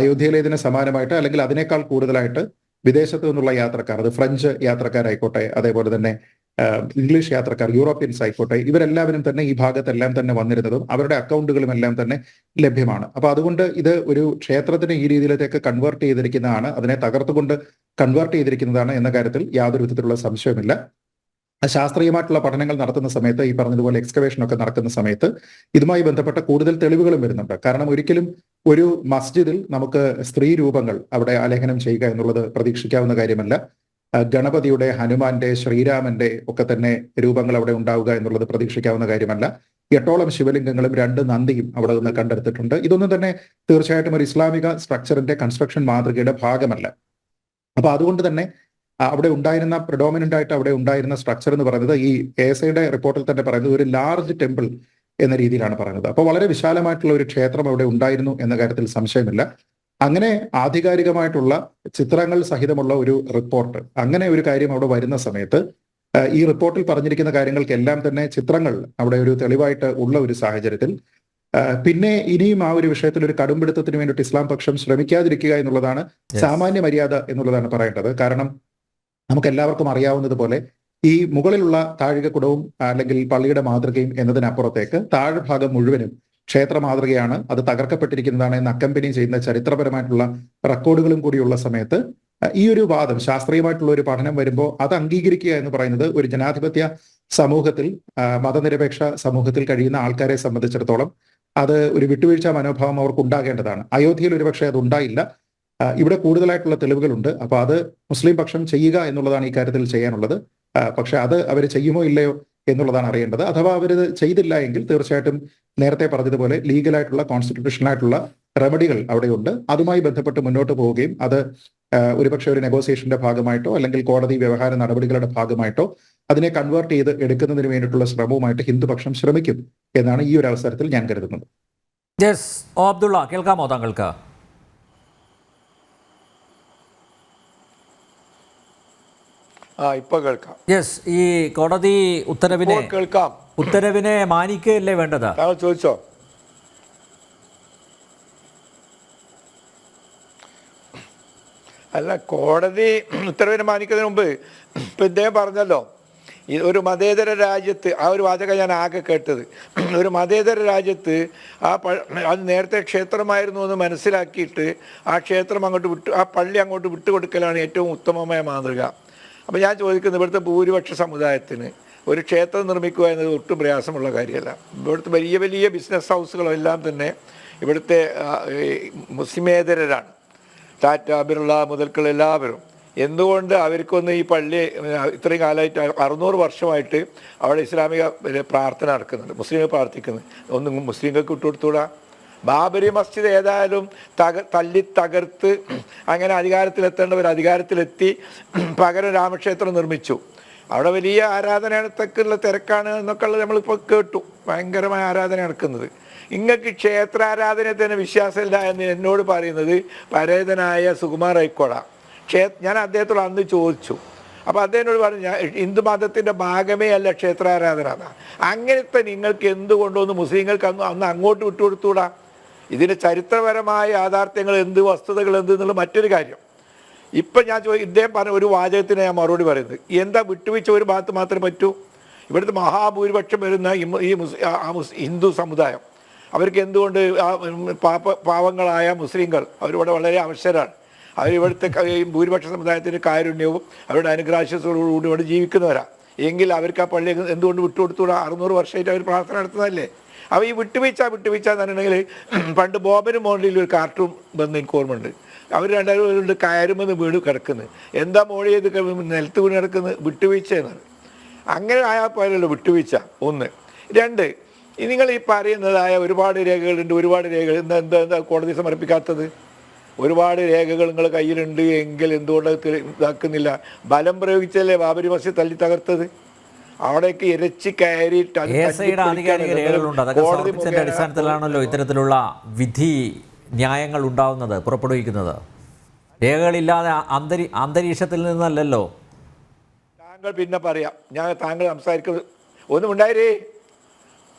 അയോധ്യയിലേതിന് സമാനമായിട്ട് അല്ലെങ്കിൽ അതിനേക്കാൾ കൂടുതലായിട്ട് വിദേശത്തു നിന്നുള്ള യാത്രക്കാർ, അത് ഫ്രഞ്ച് യാത്രക്കാരായിക്കോട്ടെ, അതേപോലെ തന്നെ ഇംഗ്ലീഷ് യാത്രക്കാർ, യൂറോപ്യൻസ് ആയിക്കോട്ടെ, ഇവരെല്ലാവരും തന്നെ ഈ ഭാഗത്തെല്ലാം തന്നെ വന്നിരുന്നതും അവരുടെ അക്കൗണ്ടുകളും എല്ലാം തന്നെ ലഭ്യമാണ്. അപ്പൊ അതുകൊണ്ട് ഇത് ഒരു ക്ഷേത്രത്തിന് ഈ രീതിയിലേക്ക് കൺവേർട്ട് ചെയ്തിരിക്കുന്നതാണ്, അതിനെ തകർത്തുകൊണ്ട് കൺവേർട്ട് ചെയ്തിരിക്കുന്നതാണ് എന്ന കാര്യത്തിൽ യാതൊരു വിധത്തിലുള്ള സംശയമില്ല. ശാസ്ത്രീയമായിട്ടുള്ള പഠനങ്ങൾ നടത്തുന്ന സമയത്ത്, ഈ പറഞ്ഞതുപോലെ എക്സ്കവേഷൻ ഒക്കെ നടക്കുന്ന സമയത്ത് ഇതുമായി ബന്ധപ്പെട്ട കൂടുതൽ തെളിവുകളും വരുന്നുണ്ട്. കാരണം ഒരിക്കലും ഒരു മസ്ജിദിൽ നമുക്ക് സ്ത്രീ രൂപങ്ങൾ അവിടെ ആലേഖനം ചെയ്യുക എന്നുള്ളത് പ്രതീക്ഷിക്കാവുന്ന കാര്യമല്ല. ഗണപതിയുടെ, ഹനുമാന്റെ, ശ്രീരാമന്റെ ഒക്കെ തന്നെ രൂപങ്ങൾ അവിടെ ഉണ്ടാവുക എന്നുള്ളത് പ്രതീക്ഷിക്കാവുന്ന കാര്യമല്ല. 8ഓളം ശിവലിംഗങ്ങളും 2 നന്ദിയും അവിടെ നിന്ന് കണ്ടെടുത്തിട്ടുണ്ട്. ഇതൊന്നും തന്നെ തീർച്ചയായിട്ടും ഒരു ഇസ്ലാമിക സ്ട്രക്ചറിന്റെ കൺസ്ട്രക്ഷൻ മാതൃകയുടെ ഭാഗമല്ല. അപ്പൊ അതുകൊണ്ട് തന്നെ അവിടെ ഉണ്ടായിരുന്ന പ്രിഡോമിനന്റ് ആയിട്ട് അവിടെ ഉണ്ടായിരുന്ന സ്ട്രക്ചർ എന്ന് പറയുന്നത് ഈ ASIയുടെ റിപ്പോർട്ടിൽ തന്നെ പറയുന്നത് ഒരു ലാർജ് ടെമ്പിൾ എന്ന രീതിയിലാണ് പറയുന്നത്. അപ്പോൾ വളരെ വിശാലമായിട്ടുള്ള ഒരു ക്ഷേത്രം അവിടെ ഉണ്ടായിരുന്നു എന്ന കാര്യത്തിൽ സംശയമില്ല. അങ്ങനെ ആധികാരികമായിട്ടുള്ള ചിത്രങ്ങൾ സഹിതമുള്ള ഒരു റിപ്പോർട്ട്, അങ്ങനെ ഒരു കാര്യം അവിടെ വരുന്ന സമയത്ത് ഈ റിപ്പോർട്ടിൽ പറഞ്ഞിരിക്കുന്ന കാര്യങ്ങൾക്കെല്ലാം തന്നെ ചിത്രങ്ങൾ അവിടെ ഒരു തെളിവായിട്ട് ഉള്ള ഒരു സാഹചര്യത്തിൽ പിന്നെ ഇനിയും ആ ഒരു വിഷയത്തിൽ ഒരു കടുംപിടുത്തത്തിന് വേണ്ടിയിട്ട് ഇസ്ലാം പക്ഷം ശ്രമിക്കാതിരിക്കുക എന്നുള്ളതാണ് സാമാന്യ മര്യാദ എന്നുള്ളതാണ് പറയേണ്ടത്. കാരണം നമുക്ക് എല്ലാവർക്കും അറിയാവുന്നതുപോലെ ഈ മുകളിലുള്ള താഴികക്കുടവും അല്ലെങ്കിൽ പള്ളിയുടെ മാതൃകയും എന്നതിനപ്പുറത്തേക്ക് താഴ്ഭാഗം മുഴുവനും ക്ഷേത്ര മാതൃകയാണ്, അത് തകർക്കപ്പെട്ടിരിക്കുന്നതാണ് എന്ന് അക്കമ്പനി ചെയ്യുന്ന ചരിത്രപരമായിട്ടുള്ള റെക്കോർഡുകളും കൂടിയുള്ള സമയത്ത് ഈ ഒരു വാദം, ശാസ്ത്രീയമായിട്ടുള്ള ഒരു പഠനം വരുമ്പോൾ അത് അംഗീകരിക്കുക എന്ന് പറയുന്നത് ഒരു ജനാധിപത്യ സമൂഹത്തിൽ, മതനിരപേക്ഷ സമൂഹത്തിൽ കഴിയുന്ന ആൾക്കാരെ സംബന്ധിച്ചിടത്തോളം അത് ഒരു വിട്ടുവീഴ്ച മനോഭാവം അവർക്ക് ഉണ്ടാകേണ്ടതാണ്. അയോധ്യയിൽ ഒരുപക്ഷെ അത് ഉണ്ടായില്ല. ഇവിടെ കൂടുതലായിട്ടുള്ള തെളിവുകളുണ്ട്. അപ്പൊ അത് മുസ്ലിം പക്ഷം ചെയ്യുക എന്നുള്ളതാണ് ഈ കാര്യത്തിൽ ചെയ്യാനുള്ളത്. പക്ഷെ അത് അവർ ചെയ്യുമോ ഇല്ലയോ എന്നുള്ളതാണ് അറിയേണ്ടത്. അഥവാ അവരിത് ചെയ്തില്ല എങ്കിൽ തീർച്ചയായിട്ടും നേരത്തെ പറഞ്ഞതുപോലെ ലീഗലായിട്ടുള്ള, കോൺസ്റ്റിറ്റ്യൂഷണൽ ആയിട്ടുള്ള റെമഡികൾ അവിടെയുണ്ട്. അതുമായി ബന്ധപ്പെട്ട് മുന്നോട്ട് പോവുകയും അത് ഒരുപക്ഷെ ഒരു നെഗോസിയേഷന്റെ ഭാഗമായിട്ടോ അല്ലെങ്കിൽ കോടതി വ്യവഹാര നടപടികളുടെ ഭാഗമായിട്ടോ അതിനെ കൺവേർട്ട് ചെയ്ത് എടുക്കുന്നതിന് വേണ്ടിയിട്ടുള്ള ശ്രമവുമായിട്ട് ഹിന്ദുപക്ഷം ശ്രമിക്കും എന്നാണ് ഈ ഒരു അവസരത്തിൽ ഞാൻ കരുതുന്നത്. യെസ്, അബ്ദുള്ള, കേൾക്കാമോ താങ്കൾക്ക്? ഇപ്പൊ കേൾക്കാം. യെസ്, ഈ കോടതി ഉത്തരവിനെ മാനിക്കുകയല്ലേ വേണ്ടത്? താങ്കൾ ചോദിച്ചോ? അല്ല, കോടതി ഉത്തരവിനെ മാനിക്കുന്നതിന് മുമ്പ് ഇപ്പൊ ഇദ്ദേഹം പറഞ്ഞല്ലോ, ഒരു മതേതര രാജ്യത്ത് ആ ഒരു വാചകം ഞാൻ ആകെ കേട്ടത്, ഒരു മതേതര രാജ്യത്ത് അത് നേരത്തെ ക്ഷേത്രമായിരുന്നു എന്ന് മനസ്സിലാക്കിയിട്ട് ആ ക്ഷേത്രം അങ്ങോട്ട് ആ പള്ളി അങ്ങോട്ട് വിട്ടുകൊടുക്കലാണ് ഏറ്റവും ഉത്തമമായ മാതൃക. അപ്പോൾ ഞാൻ ചോദിക്കുന്നത്, ഇവിടുത്തെ ഭൂരിപക്ഷ സമുദായത്തിന് ഒരു ക്ഷേത്രം നിർമ്മിക്കുക എന്നത് ഒട്ടും പ്രയാസമുള്ള കാര്യമല്ല. ഇവിടുത്തെ വലിയ വലിയ ബിസിനസ് ഹൗസുകളെല്ലാം തന്നെ ഇവിടുത്തെ മുസ്ലിമേതരരാണ്. ടാറ്റ, ബിർള മുതൽക്കുള്ള എല്ലാവരും. എന്തുകൊണ്ട് അവർക്കൊന്ന് ഈ പള്ളി ഇത്രയും കാലമായിട്ട് 600 വർഷമായിട്ട് അവിടെ ഇസ്ലാമിക പ്രാർത്ഥന നടക്കുന്നുണ്ട്, മുസ്ലിങ്ങൾ പ്രാർത്ഥിക്കുന്നത്, ഒന്നും മുസ്ലിങ്ങൾക്ക് വിട്ടുകൊടുത്തൂടാ? ബാബരി മസ്ജിദ് ഏതായാലും തല്ലി തകർത്ത് അങ്ങനെ അധികാരത്തിലെത്തേണ്ടവർ അധികാരത്തിലെത്തി പകരം രാമക്ഷേത്രം നിർമ്മിച്ചു. അവിടെ വലിയ ആരാധനയൊക്കെയുള്ള തിരക്കാണ് എന്നൊക്കെ ഉള്ളത് നമ്മളിപ്പോൾ കേട്ടു. ഭയങ്കരമായ ആരാധന നടക്കുന്നത്. ഇങ്ങക്ക് ക്ഷേത്രാരാധനയെ തന്നെ വിശ്വാസമില്ല എന്ന് എന്നോട് പറയുന്നത് പരേതനായ സുകുമാർ ഐക്കോട. ഞാൻ അദ്ദേഹത്തോട് അന്ന് ചോദിച്ചു. അപ്പോൾ അദ്ദേഹത്തോട് പറഞ്ഞു, ഞാൻ ഹിന്ദു മതത്തിൻ്റെ ഭാഗമേ അല്ല ക്ഷേത്രാരാധന. അങ്ങനത്തെ നിങ്ങൾക്ക് എന്തുകൊണ്ടൊന്ന് മുസ്ലിങ്ങൾക്ക് അന്ന് അങ്ങോട്ട് വിട്ടുകൊടുത്തൂടാ? ഇതിൻ്റെ ചരിത്രപരമായ യാഥാർത്ഥ്യങ്ങൾ എന്ത്, വസ്തുതകൾ എന്ത് എന്നുള്ള മറ്റൊരു കാര്യം. ഇപ്പം ഞാൻ ഇദ്ദേഹം പറഞ്ഞ ഒരു വാചകത്തിന് ഞാൻ മറുപടി പറയുന്നത്, എന്താ വിട്ടുവീഴ്ച ഒരു ഭാഗത്ത് മാത്രമേ പറ്റൂ? ഇവിടുത്തെ മഹാഭൂരിപക്ഷം വരുന്ന ഈ ഹിന്ദു സമുദായം, അവർക്ക് എന്തുകൊണ്ട് പാവങ്ങളായ മുസ്ലിങ്ങൾ അവരിവിടെ വളരെ അവശരാണ്. അവരിവിടുത്തെ ഭൂരിപക്ഷ സമുദായത്തിൻ്റെ കാരുണ്യവും അവരുടെ അനുഗ്രാഹ്യത്തോടുകൂടി ഇവിടെ ജീവിക്കുന്നവരാണ്. എങ്കിൽ അവർക്ക് ആ പള്ളി എന്തുകൊണ്ട് വിട്ടുകൊടുത്തുകൂടാ? 600 വർഷമായിട്ട് അവർ പ്രാർത്ഥന നടത്തുന്നതല്ലേ? അപ്പോൾ ഈ വിട്ടുവീഴ്ച എന്ന് പറഞ്ഞിട്ടുണ്ടെങ്കിൽ, പണ്ട് ബോബനും മോളിൽ ഒരു കാർട്ടൂൺ വന്ന് എനിക്ക് ഓർമ്മയുണ്ട്. അവർ രണ്ടുപേരും കയറുമെന്ന് വീട് കിടക്കുന്നത്, എന്താ മോളി ചെയ്ത് നിലത്ത് വീണ് കിടക്കുന്നത്? വിട്ടുവീഴ്ച എന്നാണ്. അങ്ങനെ ആയാൽ പോലല്ലോ വിട്ടുവീഴ്ച. ഒന്ന്. രണ്ട്, നിങ്ങൾ ഈ പറയുന്നതായ ഒരുപാട് രേഖകളുണ്ട്, ഒരുപാട് രേഖകൾ എന്താ കോടതി സമർപ്പിക്കാത്തത്? ഒരുപാട് രേഖകൾ നിങ്ങൾ കയ്യിലുണ്ട് എങ്കിൽ എന്തുകൊണ്ട് ഇതാക്കുന്നില്ല? ബലം പ്രയോഗിച്ചല്ലേ ബാബരി മസ്ജിദ് തല്ലി തകർത്തത്? അവിടേക്ക് ഇരച്ച് കയറിയിട്ട് ആധികാരിക രേഖകളുണ്ട്. അതൊക്കെ അടിസ്ഥാനത്തിലാണല്ലോ ഇത്തരത്തിലുള്ള വിധി ന്യായങ്ങൾ ഉണ്ടാവുന്നത്, പുറപ്പെടുവിക്കുന്നത്. രേഖകളില്ലാതെ അന്തരീക്ഷത്തിൽ നിന്നല്ലല്ലോ. താങ്കൾ പിന്നെ പറയാം, ഞാൻ താങ്കൾ സംസാരിക്കുന്നത്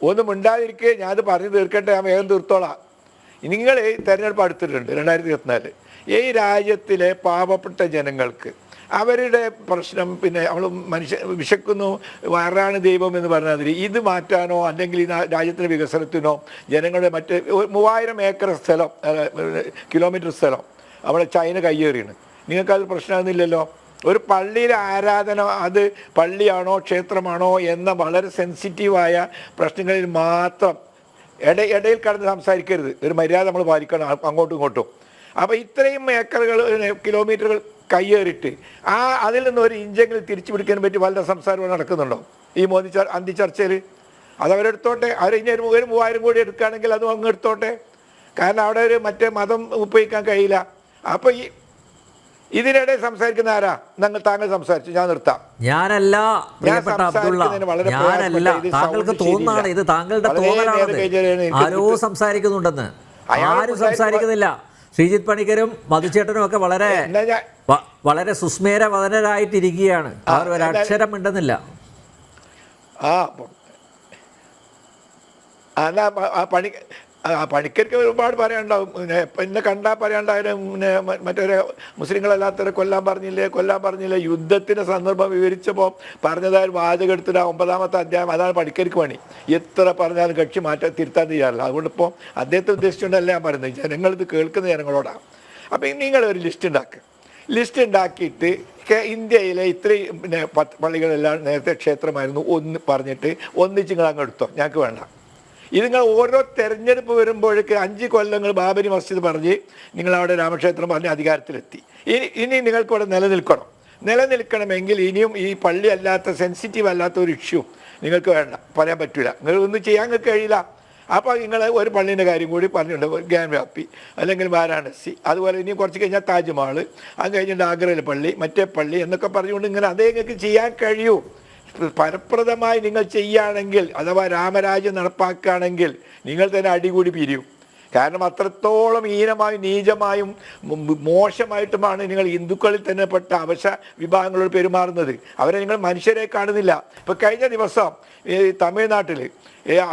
ഒന്നും ഉണ്ടാതിരിക്കെ ഞാനത് പറഞ്ഞു തീർക്കട്ടെ, ഞാൻ വേഗം തീർത്തോളാം. നിങ്ങൾ തെരഞ്ഞെടുപ്പ് അടുത്തിട്ടുണ്ട് 2024. ഈ രാജ്യത്തിലെ പാവപ്പെട്ട ജനങ്ങൾക്ക് അവരുടെ പ്രശ്നം, പിന്നെ അവൾ വിശക്കുന്നു, വയറാണ് ദൈവം എന്ന് പറഞ്ഞാൽ ഇത് മാറ്റാനോ അല്ലെങ്കിൽ ഈ രാജ്യത്തിൻ്റെ വികസനത്തിനോ ജനങ്ങളുടെ മറ്റ് 3000 ഏക്കർ സ്ഥലം, കിലോമീറ്റർ സ്ഥലം അവിടെ ചൈന കയ്യേറിയാണ്. നിങ്ങൾക്കത് പ്രശ്നമൊന്നുമില്ലല്ലോ. ഒരു പള്ളിയിലെ ആരാധന അത് പള്ളിയാണോ ക്ഷേത്രമാണോ എന്ന വളരെ സെൻസിറ്റീവായ പ്രശ്നങ്ങളിൽ മാത്രം ഇടയിൽ കടന്ന് സംസാരിക്കരുത്. ഒരു മര്യാദ നമ്മൾ പാലിക്കണം അങ്ങോട്ടും ഇങ്ങോട്ടും. അപ്പോൾ ഇത്രയും ഏക്കറുകൾ, കിലോമീറ്ററുകൾ കയ്യേറിയിട്ട് അതിൽ നിന്ന് ഒരു ഇഞ്ചെങ്കിലും തിരിച്ചു പിടിക്കാൻ പറ്റി വല്ല സംസാരവും നടക്കുന്നുണ്ടോ ഈ മോദി അന്തിച്ചർച്ചയിൽ? അതവരെടുത്തോട്ടെ. ഇനി ഒരു 3000 കോടി എടുക്കുകയാണെങ്കിൽ അതും അങ്ങ് എടുത്തോട്ടെ. കാരണം അവിടെ ഒരു മറ്റേ മതം ഉപയോഗിക്കാൻ കഴിയില്ല. അപ്പോൾ ഇതിനിടെ സംസാരിക്കുന്ന ആരാ? താങ്കൾ സംസാരിച്ചു, ഞാൻ നിർത്താം. ഞാനല്ല, താങ്കൾക്ക് തോന്നാണ്, ഇത് താങ്കളുടെ തോന്നലാണ്. ആരോ സംസാരിക്കുന്നുണ്ടെന്ന്. ആരും സംസാരിക്കുന്നില്ല. ശ്രീജിത്ത് പണിക്കരും മധുചേട്ടനും ഒക്കെ വളരെ സുസ്മേരവദനരായിട്ടിരിക്കുകയാണ്. അവർ ഒരക്ഷരം മിണ്ടുന്നില്ല. പണിക്കർക്ക് ഒരുപാട് പറയാനുണ്ടാവും. എന്നെ കണ്ടാൽ പറയാണ്ടായാലും മറ്റൊരു മുസ്ലിങ്ങളല്ലാത്തവരെ കൊല്ലാൻ പറഞ്ഞില്ലേ. യുദ്ധത്തിൻ്റെ സന്ദർഭം വിവരിച്ചപ്പോൾ പറഞ്ഞതായാലും വാചകം എടുത്തിട്ട് 9ാമത്തെ അധ്യായം, അതാണ് പണിക്കർക്ക് പണി. എത്ര പറഞ്ഞാലും കക്ഷി തിരുത്താൻ ചെയ്യാറില്ല. അതുകൊണ്ട് ഇപ്പോൾ അദ്ദേഹത്തെ ഉദ്ദേശിച്ചുകൊണ്ടല്ല ഞാൻ പറയുന്നത്, ജനങ്ങളിത് കേൾക്കുന്ന ജനങ്ങളോടാണ്. അപ്പം നിങ്ങളൊരു ലിസ്റ്റ് ഉണ്ടാക്കിയിട്ട് ഇന്ത്യയിലെ ഇത്രയും പള്ളികളെല്ലാം നേരത്തെ ക്ഷേത്രമായിരുന്നു ഒന്ന് പറഞ്ഞിട്ട് ഒന്നിച്ച് നിങ്ങൾ അങ്ങ് എടുത്തോ, ഞങ്ങൾക്ക് വേണ്ട. ഇത് നിങ്ങൾ ഓരോ തെരഞ്ഞെടുപ്പ് വരുമ്പോഴേക്ക് 5 കൊല്ലങ്ങൾ ബാബരി മസ്ജിദ് പറഞ്ഞ് നിങ്ങളവിടെ രാമക്ഷേത്രം പറഞ്ഞ് അധികാരത്തിലെത്തി. ഇനി നിങ്ങൾക്കിവിടെ നിലനിൽക്കണമെങ്കിൽ ഇനിയും ഈ പള്ളി അല്ലാത്ത, സെൻസിറ്റീവ് അല്ലാത്ത ഒരു ഇഷ്യൂ നിങ്ങൾക്ക് വേണ്ട, പറയാൻ പറ്റില്ല. നിങ്ങൾ ഒന്നും ചെയ്യാൻ നിങ്ങൾക്ക് കഴിയില്ല. അപ്പോൾ നിങ്ങൾ ഒരു പള്ളീൻ്റെ കാര്യം കൂടി പറഞ്ഞിട്ടുണ്ട്, ഗ്യാൻ വ്യാപി അല്ലെങ്കിൽ വാരാണസി, അതുപോലെ ഇനി കുറച്ച് കഴിഞ്ഞാൽ താജ്മഹൽ, അത് കഴിഞ്ഞിട്ട് ആഗ്രയിലെ പള്ളി, മറ്റേ പള്ളി എന്നൊക്കെ പറഞ്ഞുകൊണ്ട് ഇങ്ങനെ അതേ നിങ്ങൾക്ക് ചെയ്യാൻ കഴിയൂ. ഫലപ്രദമായി നിങ്ങൾ ചെയ്യുകയാണെങ്കിൽ, അഥവാ രാമരാജ്യം നടപ്പാക്കുകയാണെങ്കിൽ നിങ്ങൾ തന്നെ അടികൂടി പിരിയും. കാരണം അത്രത്തോളം ഹീനമായും നീചമായും മോശമായിട്ടുമാണ് നിങ്ങൾ ഹിന്ദുക്കളിൽ തന്നെ പെട്ട അവശ വിഭാഗങ്ങളോട് പെരുമാറുന്നത്. അവരെ നിങ്ങൾ മനുഷ്യരെ കാണുന്നില്ല. ഇപ്പോൾ കഴിഞ്ഞ ദിവസം ഈ തമിഴ്നാട്ടിൽ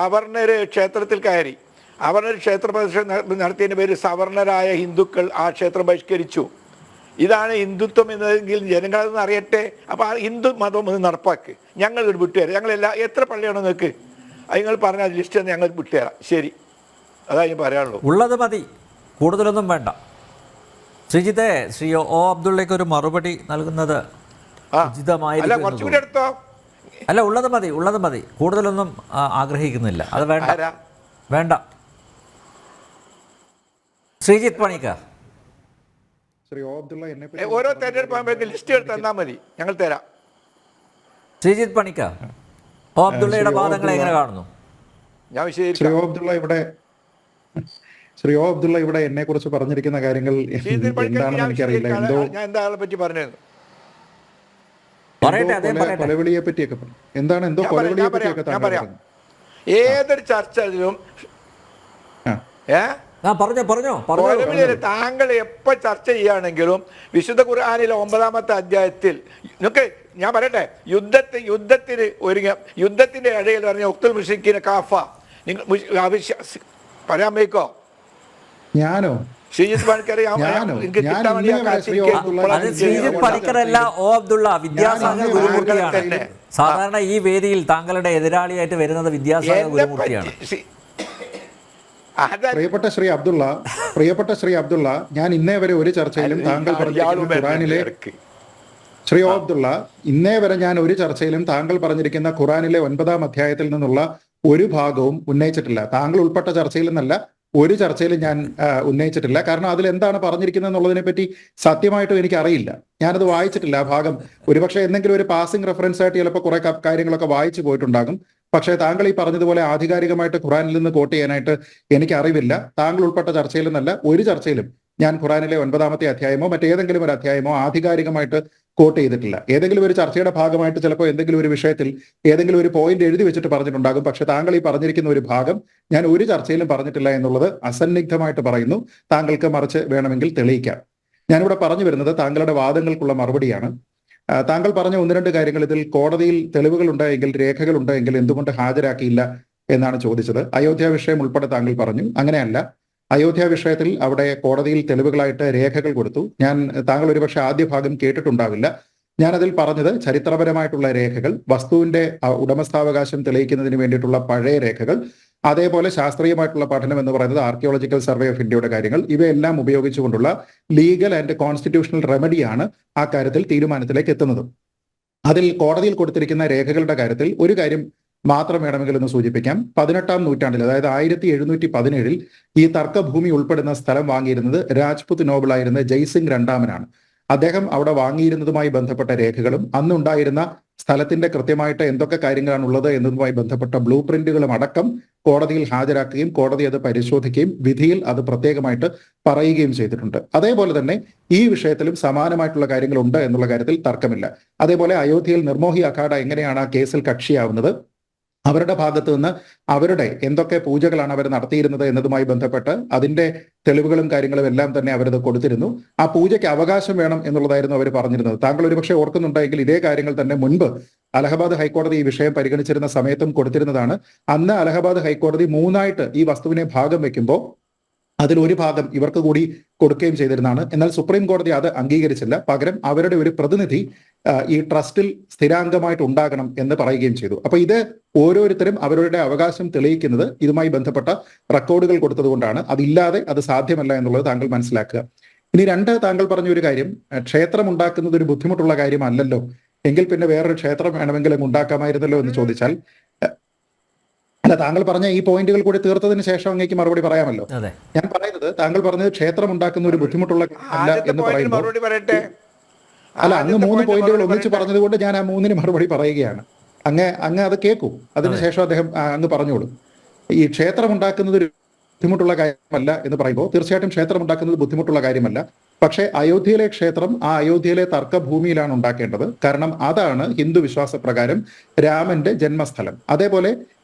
അവർണർ ക്ഷേത്രത്തിൽ കയറി. അവർണർ ക്ഷേത്ര പ്രദർശനം നടത്തിയതിൻ്റെ പേര് സവർണരായ ഹിന്ദുക്കൾ ആ ക്ഷേത്രം ബഹിഷ്കരിച്ചു. ഇതാണ് ഹിന്ദുത്വം എന്നതെങ്കിൽ ജനങ്ങളതൊന്ന് അറിയട്ടെ. അപ്പോൾ ആ ഹിന്ദു മതം ഒന്ന് നടപ്പാക്ക്. ഞങ്ങൾ ഇത് വിട്ടുതരാം. എത്ര പള്ളിയാണോ നിങ്ങൾക്ക് അത് നിങ്ങൾ പറഞ്ഞ ലിസ്റ്റ് ഒന്ന് ഞങ്ങൾ വിട്ടുതരാം. ശരി, അതാ ഞാൻ പറയാനുള്ളൂ. ഉള്ളത് മതി, കൂടുതലൊന്നും വേണ്ട. ശ്രീജിത്തെ, ശ്രീ ഒ അബ്ദുള്ളയ്ക്ക് ഒരു മറുപടി നൽകുന്നത് അല്ല, കുറച്ചുകൂടി എടുത്തോ. അല്ല, ഉള്ളത് മതി, ഉള്ളത് മതി, കൂടുതലൊന്നും ആഗ്രഹിക്കുന്നില്ല. അത് വേണ്ട, വേണ്ട. ശ്രീജിത്ത് പണിക്കർ, ശ്രീ ഒ അബ്ദുള്ള എന്നെ ഓരോ തെരഞ്ഞെടുപ്പ് ലിസ്റ്റ് എടുത്ത് തന്നാൽ മതി, ഞങ്ങൾ തരാം. ശ്രീജിത്ത് പണിക്കർ, ഒ അബ്ദുള്ളയുടെ വാദങ്ങളെ എങ്ങനെ കാണുന്നു? ഞാൻ വിശദീകരിക്കാം. ശ്രീ ഒ അബ്ദുള്ള ഇവിടെ എന്നെ കുറിച്ച് പറഞ്ഞിരിക്കുന്ന കാര്യങ്ങൾ എന്താണെന്ന് എനിക്കറിയില്ല. എന്തോ ഞാൻ എന്താ ആളെ പറ്റി പറഞ്ഞത്? കൊലവിളിയെ പറ്റിയൊക്കെ എന്താണ്, എന്തോ കൊലവിളിയെ പറ്റിയൊക്കെ ഞാൻ പറയാം. ഏതൊരു ചർച്ചയിലും താങ്കൾ എപ്പോ ചർച്ച ചെയ്യുകയാണെങ്കിലും വിശുദ്ധ ഖുർആനിലെ 9-ാമത്തെ അധ്യായത്തിൽ ഞാൻ പറയട്ടെ, യുദ്ധത്തിന് ഒരുങ്ങ, യുദ്ധത്തിന്റെ ഇടയിൽ പറഞ്ഞ ഉക്തുൽ മുശ്രിക്കീന കാഫ, നിങ്ങൾ പറയാൻ വയ്ക്കോ? ഞാനോ? ശ്രീജിത്ത് പണിക്കരല്ല, ഒ അബ്ദുള്ള വിദ്യാസാഗർ ഗുരുമൂർത്തിയാണ്. സാധാരണ ഈ വേദിയിൽ താങ്കളുടെ എതിരാളിയായിട്ട് വരുന്നത് വിദ്യാസാഗർ ഗുരുമൂർത്തിയാണ്. പ്രിയപ്പെട്ട ശ്രീ അബ്ദുള്ള, ഞാൻ ഇന്നേ വരെ ഒരു ചർച്ചയിലും താങ്കൾ പറഞ്ഞിരിക്കുന്ന ഖുറാനിലെ ശ്രീ ഒ അബ്ദുള്ള, ഇന്നേ വരെ ഞാൻ ഒരു ചർച്ചയിലും താങ്കൾ പറഞ്ഞിരിക്കുന്ന ഖുറാനിലെ 9-ാം അധ്യായത്തിൽ നിന്നുള്ള ഒരു ഭാഗവും ഉന്നയിച്ചിട്ടില്ല. താങ്കൾ ഉൾപ്പെട്ട ചർച്ചയിൽ നിന്നല്ല, ഒരു ചർച്ചയിലും ഞാൻ ഉന്നയിച്ചിട്ടില്ല. കാരണം അതിൽ എന്താണ് പറഞ്ഞിരിക്കുന്നത് എന്നുള്ളതിനെ പറ്റി സത്യമായിട്ടും എനിക്ക് അറിയില്ല. ഞാനത് വായിച്ചിട്ടില്ല ആ ഭാഗം. ഒരുപക്ഷെ എന്തെങ്കിലും ഒരു പാസിംഗ് റെഫറൻസ് ആയിട്ട് ചിലപ്പോൾ കുറെ കാര്യങ്ങളൊക്കെ വായിച്ചു പോയിട്ടുണ്ടാകും. പക്ഷേ താങ്കൾ ഈ പറഞ്ഞതുപോലെ ആധികാരികമായിട്ട് ഖുറാനിൽ നിന്ന് കോട്ട് ചെയ്യാനായിട്ട് എനിക്ക് അറിവില്ല. താങ്കൾ ഉൾപ്പെട്ട ചർച്ചയിൽ നിന്നല്ല, ഒരു ചർച്ചയിലും ഞാൻ ഖുറാനിലെ 9-ാമത്തെ അധ്യായമോ മറ്റേതെങ്കിലും ഒരു അധ്യായമോ ആധികാരികമായിട്ട് കോട്ട് ചെയ്തിട്ടില്ല. ഏതെങ്കിലും ഒരു ചർച്ചയുടെ ഭാഗമായിട്ട് ചിലപ്പോൾ എന്തെങ്കിലും ഒരു വിഷയത്തിൽ ഏതെങ്കിലും ഒരു പോയിന്റ് എഴുതി വെച്ചിട്ട് പറഞ്ഞിട്ടുണ്ടാകും. പക്ഷെ താങ്കൾ ഈ പറഞ്ഞിരിക്കുന്ന ഒരു ഭാഗം ഞാൻ ഒരു ചർച്ചയിലും പറഞ്ഞിട്ടില്ല എന്നുള്ളത് അസന്നിഗ്ധമായിട്ട് പറയുന്നു. താങ്കൾക്ക് മറിച്ച് വേണമെങ്കിൽ തെളിയിക്കാം. ഞാനിവിടെ പറഞ്ഞു വരുന്നത് താങ്കളുടെ വാദങ്ങൾക്കുള്ള മറുപടിയാണ്. താങ്കൾ പറഞ്ഞ 1-2 കാര്യങ്ങൾ, ഇതിൽ കോടതിയിൽ തെളിവുകൾ ഉണ്ടായെങ്കിൽ, രേഖകൾ ഉണ്ടായെങ്കിൽ എന്തുകൊണ്ട് ഹാജരാക്കിയില്ല എന്നാണ് ചോദിച്ചത്. അയോധ്യ വിഷയം ഉൾപ്പെടെ താങ്കൾ പറഞ്ഞു. അങ്ങനെയല്ല, അയോധ്യ വിഷയത്തിൽ അവിടെ കോടതിയിൽ തെളിവുകളായിട്ട് രേഖകൾ കൊടുത്തു. താങ്കൾ ഒരുപക്ഷെ ആദ്യ ഭാഗം കേട്ടിട്ടുണ്ടാവില്ല. ഞാനതിൽ പറഞ്ഞത് ചരിത്രപരമായിട്ടുള്ള രേഖകൾ, വസ്തുവിന്റെ ഉടമസ്ഥാവകാശം തെളിയിക്കുന്നതിന് വേണ്ടിയിട്ടുള്ള പഴയ രേഖകൾ, അതേപോലെ ശാസ്ത്രീയമായിട്ടുള്ള പഠനം എന്ന് പറയുന്നത് ആർക്കിയോളജിക്കൽ സർവേ ഓഫ് ഇന്ത്യയുടെ കാര്യങ്ങൾ, ഇവയെല്ലാം ഉപയോഗിച്ചുകൊണ്ടുള്ള ലീഗൽ ആൻഡ് കോൺസ്റ്റിറ്റ്യൂഷണൽ റെമഡിയാണ് ആ കാര്യത്തിൽ തീരുമാനത്തിലേക്ക് എത്തുന്നത്. അതിൽ കോടതിയിൽ കൊടുത്തിരിക്കുന്ന രേഖകളുടെ കാര്യത്തിൽ ഒരു കാര്യം മാത്രം വേണമെങ്കിൽ ഒന്ന് സൂചിപ്പിക്കാം. 18-ാം നൂറ്റാണ്ടിൽ, അതായത് 1717 ഈ തർക്കഭൂമി ഉൾപ്പെടുന്ന സ്ഥലം വാങ്ങിയിരുന്നത് രാജ്പുത് നോബിളായിരുന്ന ജയ്സിംഗ് രണ്ടാമനാണ്. അദ്ദേഹം അവിടെ വാങ്ങിയിരുന്നതുമായി ബന്ധപ്പെട്ട രേഖകളും അന്നുണ്ടായിരുന്ന സ്ഥലത്തിന്റെ കൃത്യമായിട്ട് എന്തൊക്കെ കാര്യങ്ങളാണ് ഉള്ളത് എന്നതുമായി ബന്ധപ്പെട്ട ബ്ലൂ പ്രിന്റുകളും അടക്കം കോടതിയിൽ ഹാജരാക്കുകയും കോടതി അത് പരിശോധിക്കുകയും വിധിയിൽ അത് പ്രത്യേകമായിട്ട് പറയുകയും ചെയ്തിട്ടുണ്ട്. അതേപോലെ തന്നെ ഈ വിഷയത്തിലും സമാനമായിട്ടുള്ള കാര്യങ്ങളുണ്ട് എന്നുള്ള കാര്യത്തിൽ തർക്കമില്ല. അതേപോലെ അയോധ്യയിൽ നിർമോഹി അഖാഡ എങ്ങനെയാണ് ആ കേസിൽ കക്ഷിയാവുന്നത്, അവരുടെ ഭാഗത്ത് നിന്ന് അവരുടെ എന്തൊക്കെ പൂജകളാണ് അവർ നടത്തിയിരുന്നത് എന്നതുമായി ബന്ധപ്പെട്ട് അതിന്റെ തെളിവുകളും കാര്യങ്ങളും എല്ലാം തന്നെ അവരത് കൊടുത്തിരുന്നു. ആ പൂജയ്ക്ക് അവകാശം വേണം എന്നുള്ളതായിരുന്നു അവർ പറഞ്ഞിരുന്നത്. താങ്കൾ ഒരുപക്ഷെ ഓർക്കുന്നുണ്ടെങ്കിൽ ഇതേ കാര്യങ്ങൾ തന്നെ മുൻപ് അലഹബാദ് ഹൈക്കോടതി ഈ വിഷയം പരിഗണിച്ചിരുന്ന സമയത്തും കൊടുത്തിരുന്നതാണ്. അന്ന് അലഹബാദ് ഹൈക്കോടതി 3ആയിട്ട് ഈ വസ്തുവിനെ ഭാഗം വെക്കുമ്പോൾ അതിൽ ഒരു ഭാഗം ഇവർക്ക് കൂടി കൊടുക്കുകയും ചെയ്തിരുന്നതാണ്. എന്നാൽ സുപ്രീം കോടതി അത് അംഗീകരിച്ചില്ല. പകരം അവരുടെ ഒരു പ്രതിനിധി ഈ ട്രസ്റ്റിൽ സ്ഥിരാംഗമായിട്ട് ഉണ്ടാകണം എന്ന് പറയുകയും ചെയ്തു. അപ്പൊ ഇത് ഓരോരുത്തരും അവരുടെ അവകാശം തെളിയിക്കുന്നത് ഇതുമായി ബന്ധപ്പെട്ട റെക്കോർഡുകൾ കൊടുത്തതുകൊണ്ടാണ്. അതില്ലാതെ അത് സാധ്യമല്ല എന്നുള്ളത് താങ്കൾ മനസ്സിലാക്കുക. ഇനി 2, താങ്കൾ പറഞ്ഞ ഒരു കാര്യം, ക്ഷേത്രം ഉണ്ടാക്കുന്നത് ഒരു ബുദ്ധിമുട്ടുള്ള കാര്യമല്ലല്ലോ, എങ്കിൽ പിന്നെ വേറൊരു ക്ഷേത്രം വേണമെങ്കിലും ഉണ്ടാക്കാമായിരുന്നല്ലോ എന്ന് ചോദിച്ചാൽ, അല്ല, താങ്കൾ പറഞ്ഞ ഈ പോയിന്റുകൾ കൂടി തീർത്തതിന് ശേഷം അങ്ങേക്ക് മറുപടി പറയാമല്ലോ. ഞാൻ പറയുന്നത്, താങ്കൾ പറഞ്ഞത് ക്ഷേത്രം ഉണ്ടാക്കുന്ന ഒരു ബുദ്ധിമുട്ടുള്ള അല്ല എന്ന് പറയുമ്പോൾ, അല്ല, അങ്ങ് 3 പോയിന്റുകൾ ഒന്നിച്ച് പറഞ്ഞതുകൊണ്ട് ഞാൻ ആ 3-ന് മറുപടി പറയുകയാണ്. അങ്ങ് അത് കേൾക്കൂ, അതിനുശേഷം അദ്ദേഹം അങ്ങ് പറഞ്ഞോളൂ. ഈ ക്ഷേത്രം ഉണ്ടാക്കുന്നത് ഒരു ബുദ്ധിമുട്ടുള്ള കാര്യമല്ല എന്ന് പറയുമ്പോൾ തീർച്ചയായിട്ടും ക്ഷേത്രം ഉണ്ടാക്കുന്നത് ബുദ്ധിമുട്ടുള്ള കാര്യമല്ല. പക്ഷേ അയോധ്യയിലെ ക്ഷേത്രം ആ അയോധ്യയിലെ തർക്കഭൂമിയിലാണ് ഉണ്ടാക്കേണ്ടത്. കാരണം അതാണ് ഹിന്ദു വിശ്വാസപ്രകാരം രാമന്റെ ജന്മസ്ഥലം. അതേപോലെ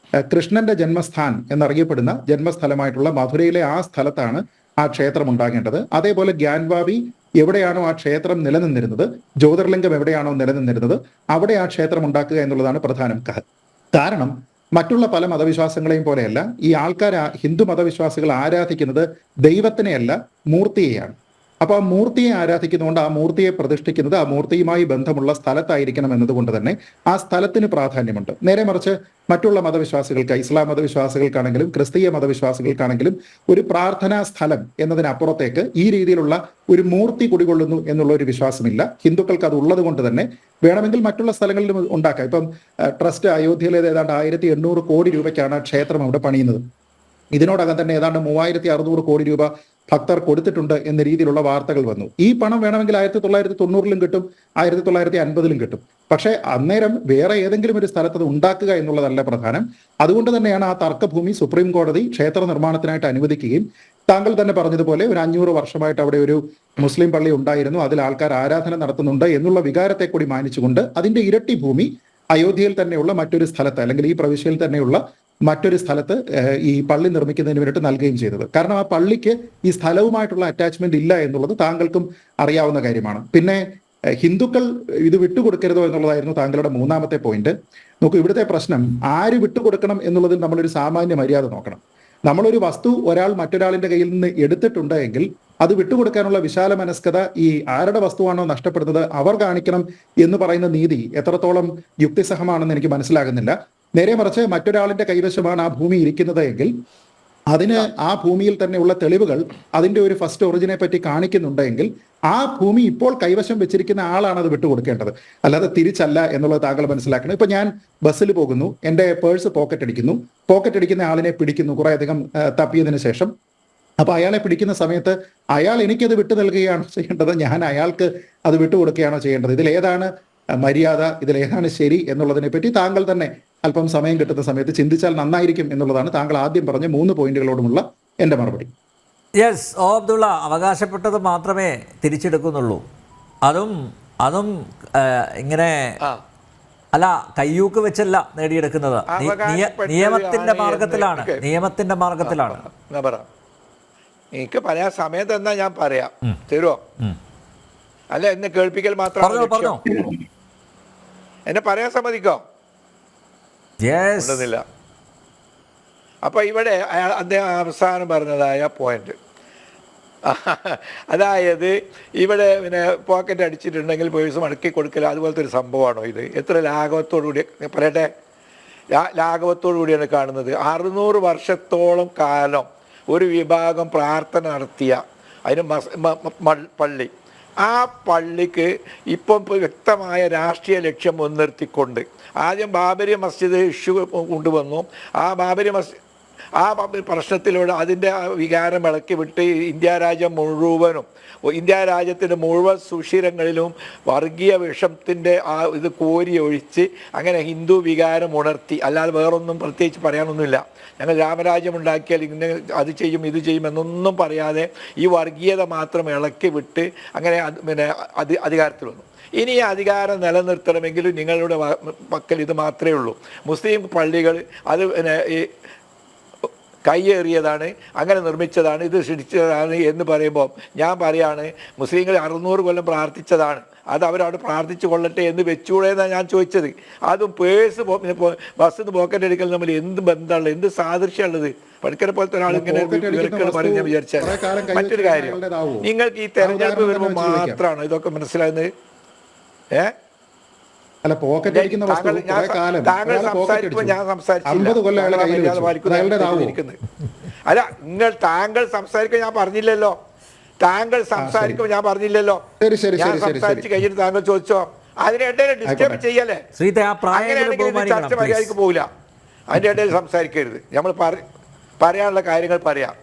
കൃഷ്ണന്റെ ജന്മസ്ഥാൻ എന്നറിയപ്പെടുന്ന ജന്മസ്ഥലമായിട്ടുള്ള മധുരയിലെ ആ സ്ഥലത്താണ് ആ ക്ഷേത്രം ഉണ്ടാകേണ്ടത്. അതേപോലെ ഗ്യാൻവാബി എവിടെയാണോ ആ ക്ഷേത്രം നിലനിന്നിരുന്നത്, ജ്യോതിർലിംഗം എവിടെയാണോ നിലനിന്നിരുന്നത്, അവിടെ ആ ക്ഷേത്രം ഉണ്ടാക്കുക എന്നുള്ളതാണ് പ്രധാനം. കാരണം മറ്റുള്ള പല മതവിശ്വാസങ്ങളെയും പോലെയല്ല, ഈ ആൾക്കാർ ഹിന്ദു മതവിശ്വാസികൾ ആരാധിക്കുന്നത് ദൈവത്തിനെയല്ല, മൂർത്തിയെയാണ്. അപ്പോൾ ആ മൂർത്തിയെ ആരാധിക്കുന്നതുകൊണ്ട് ആ മൂർത്തിയെ പ്രതിഷ്ഠിക്കുന്നത് ആ മൂർത്തിയുമായി ബന്ധമുള്ള സ്ഥലത്തായിരിക്കണം എന്നതുകൊണ്ട് തന്നെ ആ സ്ഥലത്തിന് പ്രാധാന്യമുണ്ട്. നേരെ മറിച്ച് മറ്റുള്ള മതവിശ്വാസികൾക്ക്, ഇസ്ലാം മതവിശ്വാസികൾക്കാണെങ്കിലും ക്രിസ്തീയ മതവിശ്വാസികൾക്കാണെങ്കിലും ഒരു പ്രാർത്ഥനാ സ്ഥലം എന്നതിനപ്പുറത്തേക്ക് ഈ രീതിയിലുള്ള ഒരു മൂർത്തി കുടികൊള്ളുന്നു എന്നുള്ള ഒരു വിശ്വാസമില്ല. ഹിന്ദുക്കൾക്ക് അത് ഉള്ളത് കൊണ്ട് തന്നെ വേണമെങ്കിൽ മറ്റുള്ള സ്ഥലങ്ങളിലും ഉണ്ടാക്കാം. ഇപ്പം ട്രസ്റ്റ് അയോധ്യയിലെ ഏതാണ്ട് 1800 കോടി രൂപയ്ക്കാണ് ക്ഷേത്രം അവിടെ പണിയുന്നത്. ഇതിനോടകം തന്നെ ഏതാണ്ട് 3600 കോടി രൂപ ഭക്തർ കൊടുത്തിട്ടുണ്ട് എന്ന രീതിയിലുള്ള വാർത്തകൾ വന്നു. ഈ പണം വേണമെങ്കിൽ 1990-ലും കിട്ടും, 1950-ലും കിട്ടും. പക്ഷേ അന്നേരം വേറെ ഏതെങ്കിലും ഒരു സ്ഥലത്ത് അത് ഉണ്ടാക്കുക എന്നുള്ളതല്ല പ്രധാനം. അതുകൊണ്ട് തന്നെയാണ് ആ തർക്കഭൂമി സുപ്രീം കോടതി ക്ഷേത്ര നിർമ്മാണത്തിനായിട്ട് അനുവദിക്കുകയും താങ്കൾ തന്നെ പറഞ്ഞതുപോലെ ഒരു 500 വർഷമായിട്ട് അവിടെ ഒരു മുസ്ലിം പള്ളി ഉണ്ടായിരുന്നു, അതിൽ ആൾക്കാർ ആരാധന നടത്തുന്നുണ്ട് എന്നുള്ള വികാരത്തെ കൂടി മാനിച്ചുകൊണ്ട് അതിന്റെ ഇരട്ടി ഭൂമി അയോധ്യയിൽ തന്നെയുള്ള മറ്റൊരു സ്ഥലത്ത്, അല്ലെങ്കിൽ ഈ പ്രവിശ്യയിൽ തന്നെയുള്ള മറ്റൊരു സ്ഥലത്ത് ഈ പള്ളി നിർമ്മിക്കുന്നതിന് വേണ്ടിയിട്ട് നൽകുകയും ചെയ്തത്. കാരണം ആ പള്ളിക്ക് ഈ സ്ഥലവുമായിട്ടുള്ള അറ്റാച്ച്മെന്റ് ഇല്ല എന്നുള്ളത് താങ്കൾക്കും അറിയാവുന്ന കാര്യമാണ്. പിന്നെ ഹിന്ദുക്കൾ ഇത് വിട്ടുകൊടുക്കരുതോ എന്നുള്ളതായിരുന്നു താങ്കളുടെ മൂന്നാമത്തെ പോയിന്റ്. നോക്കൂ, ഇവിടുത്തെ പ്രശ്നം ആര് വിട്ടുകൊടുക്കണം എന്നുള്ളതിൽ നമ്മളൊരു സാമാന്യ മര്യാദ നോക്കണം. നമ്മളൊരു വസ്തു ഒരാൾ മറ്റൊരാളിന്റെ കയ്യിൽ നിന്ന് എടുത്തിട്ടുണ്ട് എങ്കിൽ അത് വിട്ടുകൊടുക്കാനുള്ള വിശാല മനസ്കത ഈ ആരുടെ വസ്തുവാണോ നഷ്ടപ്പെടുന്നത് അവർ കാണിക്കണം എന്ന് പറയുന്ന നീതി എത്രത്തോളം യുക്തിസഹമാണെന്ന് എനിക്ക് മനസ്സിലാകുന്നില്ല. നേരെ മറിച്ച് മറ്റൊരാളിന്റെ കൈവശമാണ് ആ ഭൂമി ഇരിക്കുന്നത് എങ്കിൽ അതിന് ആ ഭൂമിയിൽ തന്നെയുള്ള തെളിവുകൾ അതിന്റെ ഒരു ഫസ്റ്റ് ഒറിജിനെ പറ്റി കാണിക്കുന്നുണ്ടെങ്കിൽ ആ ഭൂമി ഇപ്പോൾ കൈവശം വെച്ചിരിക്കുന്ന ആളാണ് അത് വിട്ടുകൊടുക്കേണ്ടത്, അല്ലാതെ തിരിച്ചല്ല എന്നുള്ളത് താങ്കൾ മനസ്സിലാക്കണം. ഇപ്പൊ ഞാൻ ബസ്സിൽ പോകുന്നു, എന്റെ പേഴ്സ് പോക്കറ്റ് അടിക്കുന്ന ആളിനെ പിടിക്കുന്നു കുറെ അധികം തപ്പിയതിനു ശേഷം. അപ്പൊ അയാളെ പിടിക്കുന്ന സമയത്ത് അയാൾ എനിക്കത് വിട്ടു നൽകുകയാണോ ചെയ്യേണ്ടത്, ഞാൻ അയാൾക്ക് അത് വിട്ടുകൊടുക്കുകയാണോ ചെയ്യേണ്ടത്? ഇതിലേതാണ് മര്യാദ, ഇതിലേതാണ് ശരി എന്നുള്ളതിനെ പറ്റി താങ്കൾ തന്നെ അല്പം സമയം കിട്ടുന്ന സമയത്ത് ചിന്തിച്ചാൽ നന്നായിരിക്കും എന്നുള്ളതാണ് താങ്കൾ ആദ്യം പറഞ്ഞ 3 പോയിന്റുകളോടുമുള്ള എൻ്റെ മറുപടി. യെസ്, ഓ അബ്ദുള്ള, അവകാശപ്പെട്ടത് മാത്രമേ തിരിച്ചെടുക്കുന്നുള്ളൂ. അതും ഇങ്ങനെ അല്ല, കയ്യൂക്ക് വെച്ചല്ല നേടിയെടുക്കുന്നത്. നിയമത്തിന്റെ മാർഗത്തിലാണ്. എനിക്ക് പറയാൻ സമയത്ത് എന്നാ ഞാൻ പറയാം, തരുമോ? അല്ല, എന്നെ കേൾപ്പിക്കൽ മാത്രം എന്നെ പറയാൻ സമ്മതിക്കോ? ഉണ്ടെന്നില്ല. അപ്പൊ ഇവിടെ അദ്ദേഹം അവസാനം പറഞ്ഞതായ പോയിന്റ്, അതായത് ഇവിടെ പിന്നെ പോക്കറ്റ് അടിച്ചിട്ടുണ്ടെങ്കിൽ പേഴ്സ് മടക്കി കൊടുക്കൽ അതുപോലത്തെ ഒരു സംഭവമാണോ ഇത്? എത്ര ലാഘവത്തോടുകൂടി പറയട്ടെ, ലാഘവത്തോടുകൂടിയാണ് കാണുന്നത്. 600 വർഷത്തോളം കാലം ഒരു വിഭാഗം പ്രാർത്ഥന നടത്തിയ അതിന് പള്ളി, ആ പള്ളിക്ക് ഇപ്പം വ്യക്തമായ രാഷ്ട്രീയ ലക്ഷ്യം മുൻനിർത്തിക്കൊണ്ട് ആദ്യം ബാബരി മസ്ജിദ് ഇഷ്യൂ കൊണ്ടുവന്നു. ആ ബാബരി മസ്ജിദ് ആ പ്രശ്നത്തിലൂടെ അതിൻ്റെ വികാരം ഇളക്കി വിട്ട് ഇന്ത്യ രാജ്യത്തിൻ്റെ മുഴുവൻ സുഷിരങ്ങളിലും വർഗീയ വിഷത്തിൻ്റെ ആ ഇത് കോരി ഒഴിച്ച് അങ്ങനെ ഹിന്ദു വികാരം ഉണർത്തി. അല്ലാതെ വേറൊന്നും പ്രത്യേകിച്ച് പറയാനൊന്നുമില്ല. ഞങ്ങൾ രാമരാജ്യം ഉണ്ടാക്കിയാൽ ഇങ്ങനെ അത് ചെയ്യും ഇത് ചെയ്യും എന്നൊന്നും പറയാതെ ഈ വർഗീയത മാത്രം ഇളക്കി വിട്ട് അങ്ങനെ പിന്നെ അധികാരത്തിൽ വന്നു. ഇനി ഈ അധികാരം നിലനിർത്തണമെങ്കിലും നിങ്ങളുടെ പക്കൽ ഇത് മാത്രമേ ഉള്ളൂ. മുസ്ലിം പള്ളികൾ അത് പിന്നെ ഈ കയ്യേറിയതാണ്, അങ്ങനെ നിർമ്മിച്ചതാണ്, ഇത് സൃഷ്ടിച്ചതാണ് എന്ന് പറയുമ്പോൾ ഞാൻ പറയാണ്, മുസ്ലിങ്ങൾ 600 കൊല്ലം പ്രാർത്ഥിച്ചതാണ്, അത് അവരവിടെ പ്രാർത്ഥിച്ചു കൊള്ളട്ടെ എന്ന് വെച്ചുകൂടെ എന്നാണ് ഞാൻ ചോദിച്ചത്. അതും പേഴ്സ് ബസ്സിൽ നിന്ന് പോക്കറ്റ് എടുക്കൽ തമ്മിൽ എന്ത് ബന്ധമുള്ളത്, എന്ത് സാദൃശ്യമുള്ളത്? പണിക്കരെ പോലത്തെ ഒരാൾ ഇങ്ങനെ പറയുന്നത് വിചാരിച്ചാൽ മറ്റൊരു കാര്യം, നിങ്ങൾക്ക് ഈ തെരഞ്ഞെടുപ്പ് വരുമ്പോൾ മാത്രമാണ് ഇതൊക്കെ മനസ്സിലാകുന്നത്. അല്ല, പോക്കറ്റ് അടിക്കുന്ന വസ്തു താങ്കൾ സംസാരിക്കുമ്പോൾ ഞാൻ അല്ല, താങ്കൾ സംസാരിക്കാൻ ഞാൻ പറഞ്ഞില്ലല്ലോ. ഞാൻ സംസാരിച്ച് കഴിഞ്ഞിട്ട് താങ്കൾ ചോദിച്ചോ? അതിനിടയിൽ ഡിസ്റ്റർബ് ചെയ്യല്ലേ? ചർച്ച മര്യാദക്ക് പോകില്ല. അതിന്റെ ഇടയിൽ സംസാരിക്കരുത്. നമ്മൾ പറയാനുള്ള കാര്യങ്ങൾ പറയാം.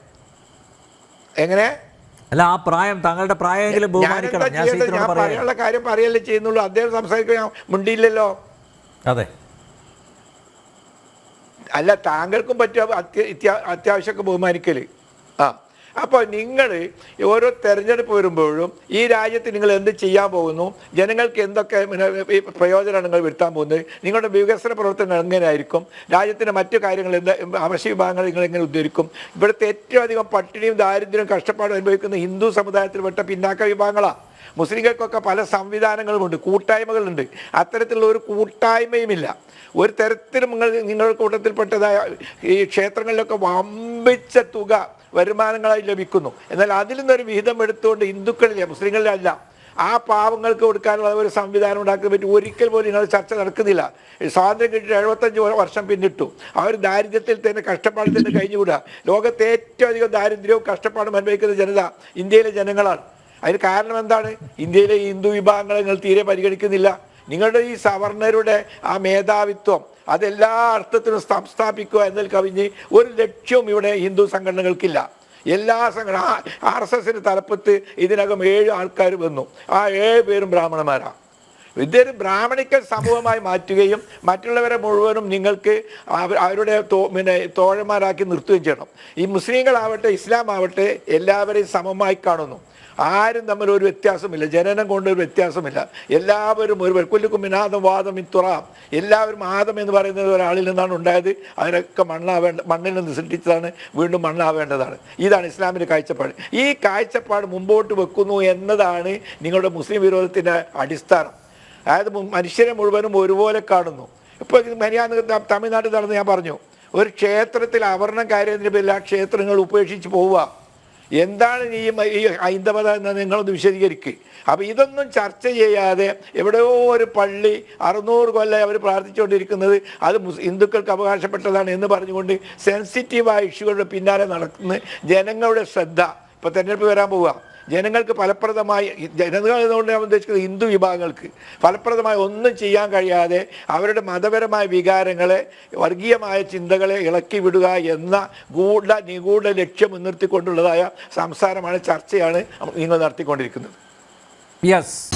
എങ്ങനെ? അല്ല, ആ പ്രായം, താങ്കളുടെ പ്രായമെങ്കിലും ബഹുമാനിക്കണം. ഞാൻ പറയാനുള്ള കാര്യം പറയല്ലേ ചെയ്യുന്നുള്ളൂ. അദ്ദേഹം സംസാരിക്കാൻ ഞാൻ മിണ്ടിയില്ലല്ലോ. അതെ, അല്ല, താങ്കൾക്കും പറ്റും അത്യാവശ്യമൊക്കെ ബഹുമാനിക്കല്. അപ്പോൾ നിങ്ങൾ ഓരോ തെരഞ്ഞെടുപ്പ് വരുമ്പോഴും ഈ രാജ്യത്ത് നിങ്ങൾ എന്ത് ചെയ്യാൻ പോകുന്നു, ജനങ്ങൾക്ക് എന്തൊക്കെ പ്രയോജനം നിങ്ങൾ വരുത്താൻ പോകുന്നത്, നിങ്ങളുടെ വികസന പ്രവർത്തനങ്ങൾ എങ്ങനെയായിരിക്കും, രാജ്യത്തിൻ്റെ മറ്റു കാര്യങ്ങൾ അവശ്യ വിഭാഗങ്ങൾ നിങ്ങൾ എങ്ങനെ ഉദ്ധരിക്കും, ഇവിടുത്തെ ഏറ്റവും അധികം പട്ടിണിയും ദാരിദ്ര്യവും കഷ്ടപ്പാടും അനുഭവിക്കുന്ന ഹിന്ദു സമുദായത്തിൽപ്പെട്ട പിന്നാക്ക വിഭാഗങ്ങളാണ്. മുസ്ലിങ്ങൾക്കൊക്കെ പല സംവിധാനങ്ങളുമുണ്ട്, കൂട്ടായ്മകളുണ്ട്. അത്തരത്തിലുള്ള ഒരു കൂട്ടായ്മയുമില്ല. ഒരു തരത്തിലും നിങ്ങളുടെ കൂട്ടത്തിൽപ്പെട്ടതായ ഈ ക്ഷേത്രങ്ങളിലൊക്കെ വമ്പിച്ച തുക വരുമാനങ്ങളായി ലഭിക്കുന്നു. എന്നാൽ അതിൽ നിന്നൊരു വിഹിതം എടുത്തുകൊണ്ട് ഹിന്ദുക്കളിലെ മുസ്ലിങ്ങളിലല്ല ആ പാവങ്ങൾക്ക് കൊടുക്കാനുള്ള ഒരു സംവിധാനം ഉണ്ടാക്കാൻ പറ്റും. ഒരിക്കൽ പോലും നിങ്ങൾ ചർച്ച നടക്കുന്നില്ല. സ്വാതന്ത്ര്യം കിട്ടിയിട്ട് 75 വർഷം പിന്നിട്ടു. അവർ ദാരിദ്ര്യത്തിൽ തന്നെ കഷ്ടപ്പാടിൽ തന്നെ കഴിഞ്ഞുകൂടുക. ലോകത്തെ ഏറ്റവും അധികം ദാരിദ്ര്യവും കഷ്ടപ്പാടും അനുഭവിക്കുന്ന ജനത ഇന്ത്യയിലെ ജനങ്ങളാണ്. അതിന് കാരണം എന്താണ്? ഇന്ത്യയിലെ ഹിന്ദു വിഭാഗങ്ങളെ നിങ്ങൾ തീരെ പരിഗണിക്കുന്നില്ല. നിങ്ങളുടെ ഈ സവർണരുടെ ആ മേധാവിത്വം അതെല്ലാ അർത്ഥത്തിലും സംസ്ഥാപിക്കുക എന്നതിൽ കവിഞ്ഞ് ഒരു ലക്ഷ്യവും ഇവിടെ ഹിന്ദു സംഘടനകൾക്കില്ല. എല്ലാ സംഘടന RSSന്റെ തലപ്പത്ത് ഇതിനകം 7 ആൾക്കാർ വന്നു. ആ 7 പേരും ബ്രാഹ്മണന്മാരാണ്. ഇതൊരു ബ്രാഹ്മണിക്കൽ സമൂഹമായി മാറ്റുകയും മറ്റുള്ളവരെ മുഴുവനും നിങ്ങൾക്ക് അവരുടെ തോഴന്മാരാക്കി നിർത്തുകയും ചെയ്യണം. ഈ മുസ്ലിങ്ങളാവട്ടെ ഇസ്ലാം ആവട്ടെ എല്ലാവരെയും സമമായി കാണുന്നു. ആരും തമ്മിൽ ഒരു വ്യത്യാസമില്ല. ജനനം കൊണ്ട് ഒരു വ്യത്യാസമില്ല. എല്ലാവരും ഒരു കുല്ലുക്കും മിനാദം വാദം ഇത്തുറാം. എല്ലാവരും ആദം എന്ന് പറയുന്നത് ഒരാളിൽ നിന്നാണ് ഉണ്ടായത്. അതിനൊക്കെ മണ്ണിൽ നിന്ന് സൃഷ്ടിച്ചതാണ്, വീണ്ടും മണ്ണാവേണ്ടതാണ്. ഇതാണ് ഇസ്ലാമിൻ്റെ കാഴ്ചപ്പാട്. ഈ കാഴ്ചപ്പാട് മുമ്പോട്ട് വെക്കുന്നു എന്നതാണ് നിങ്ങളുടെ മുസ്ലിം വിരോധത്തിൻ്റെ അടിസ്ഥാനം. അതായത് മനുഷ്യരെ മുഴുവനും ഒരുപോലെ കാണുന്നു. ഇപ്പോൾ തമിഴ്നാട്ടിൽ നടന്ന് ഞാൻ പറഞ്ഞു, ഒരു ക്ഷേത്രത്തിൽ ആവരണം കാര്യത്തിൻ്റെ പേരിൽ ആ ക്ഷേത്രങ്ങൾ ഉപേക്ഷിച്ച് പോവുക. എന്താണ് ഈ ഹൈന്ദവത എന്ന് നിങ്ങളൊന്ന് വിശദീകരിക്കുക. അപ്പോൾ ഇതൊന്നും ചർച്ച ചെയ്യാതെ എവിടെയോ ഒരു പള്ളി 600 കൊല്ലം അവർ പ്രാർത്ഥിച്ചുകൊണ്ടിരിക്കുന്നത് അത് ഹിന്ദുക്കൾക്ക് അവകാശപ്പെട്ടതാണ് എന്ന് പറഞ്ഞുകൊണ്ട് സെൻസിറ്റീവായ ഇഷ്യൂകളുടെ പിന്നാലെ നടക്കുന്ന ജനങ്ങളുടെ ശ്രദ്ധ ഇപ്പോൾ തെരഞ്ഞെടുപ്പ് വരാൻ പോവുക. ജനങ്ങൾക്ക് ഫലപ്രദമായി, ജനങ്ങൾ എന്നുകൊണ്ട് ഞാൻ ഉദ്ദേശിക്കുന്നത് ഹിന്ദു വിഭാഗങ്ങൾക്ക് ഫലപ്രദമായി ഒന്നും ചെയ്യാൻ കഴിയാതെ അവരുടെ മതപരമായ വികാരങ്ങളെ, വർഗീയമായ ചിന്തകളെ ഇളക്കി വിടുക എന്ന നിഗൂഢ ലക്ഷ്യം മുൻനിർത്തിക്കൊണ്ടുള്ളതായ സംസാരമാണ്, ചർച്ചയാണ് നിങ്ങൾ നടത്തിക്കൊണ്ടിരിക്കുന്നത്. യെസ്.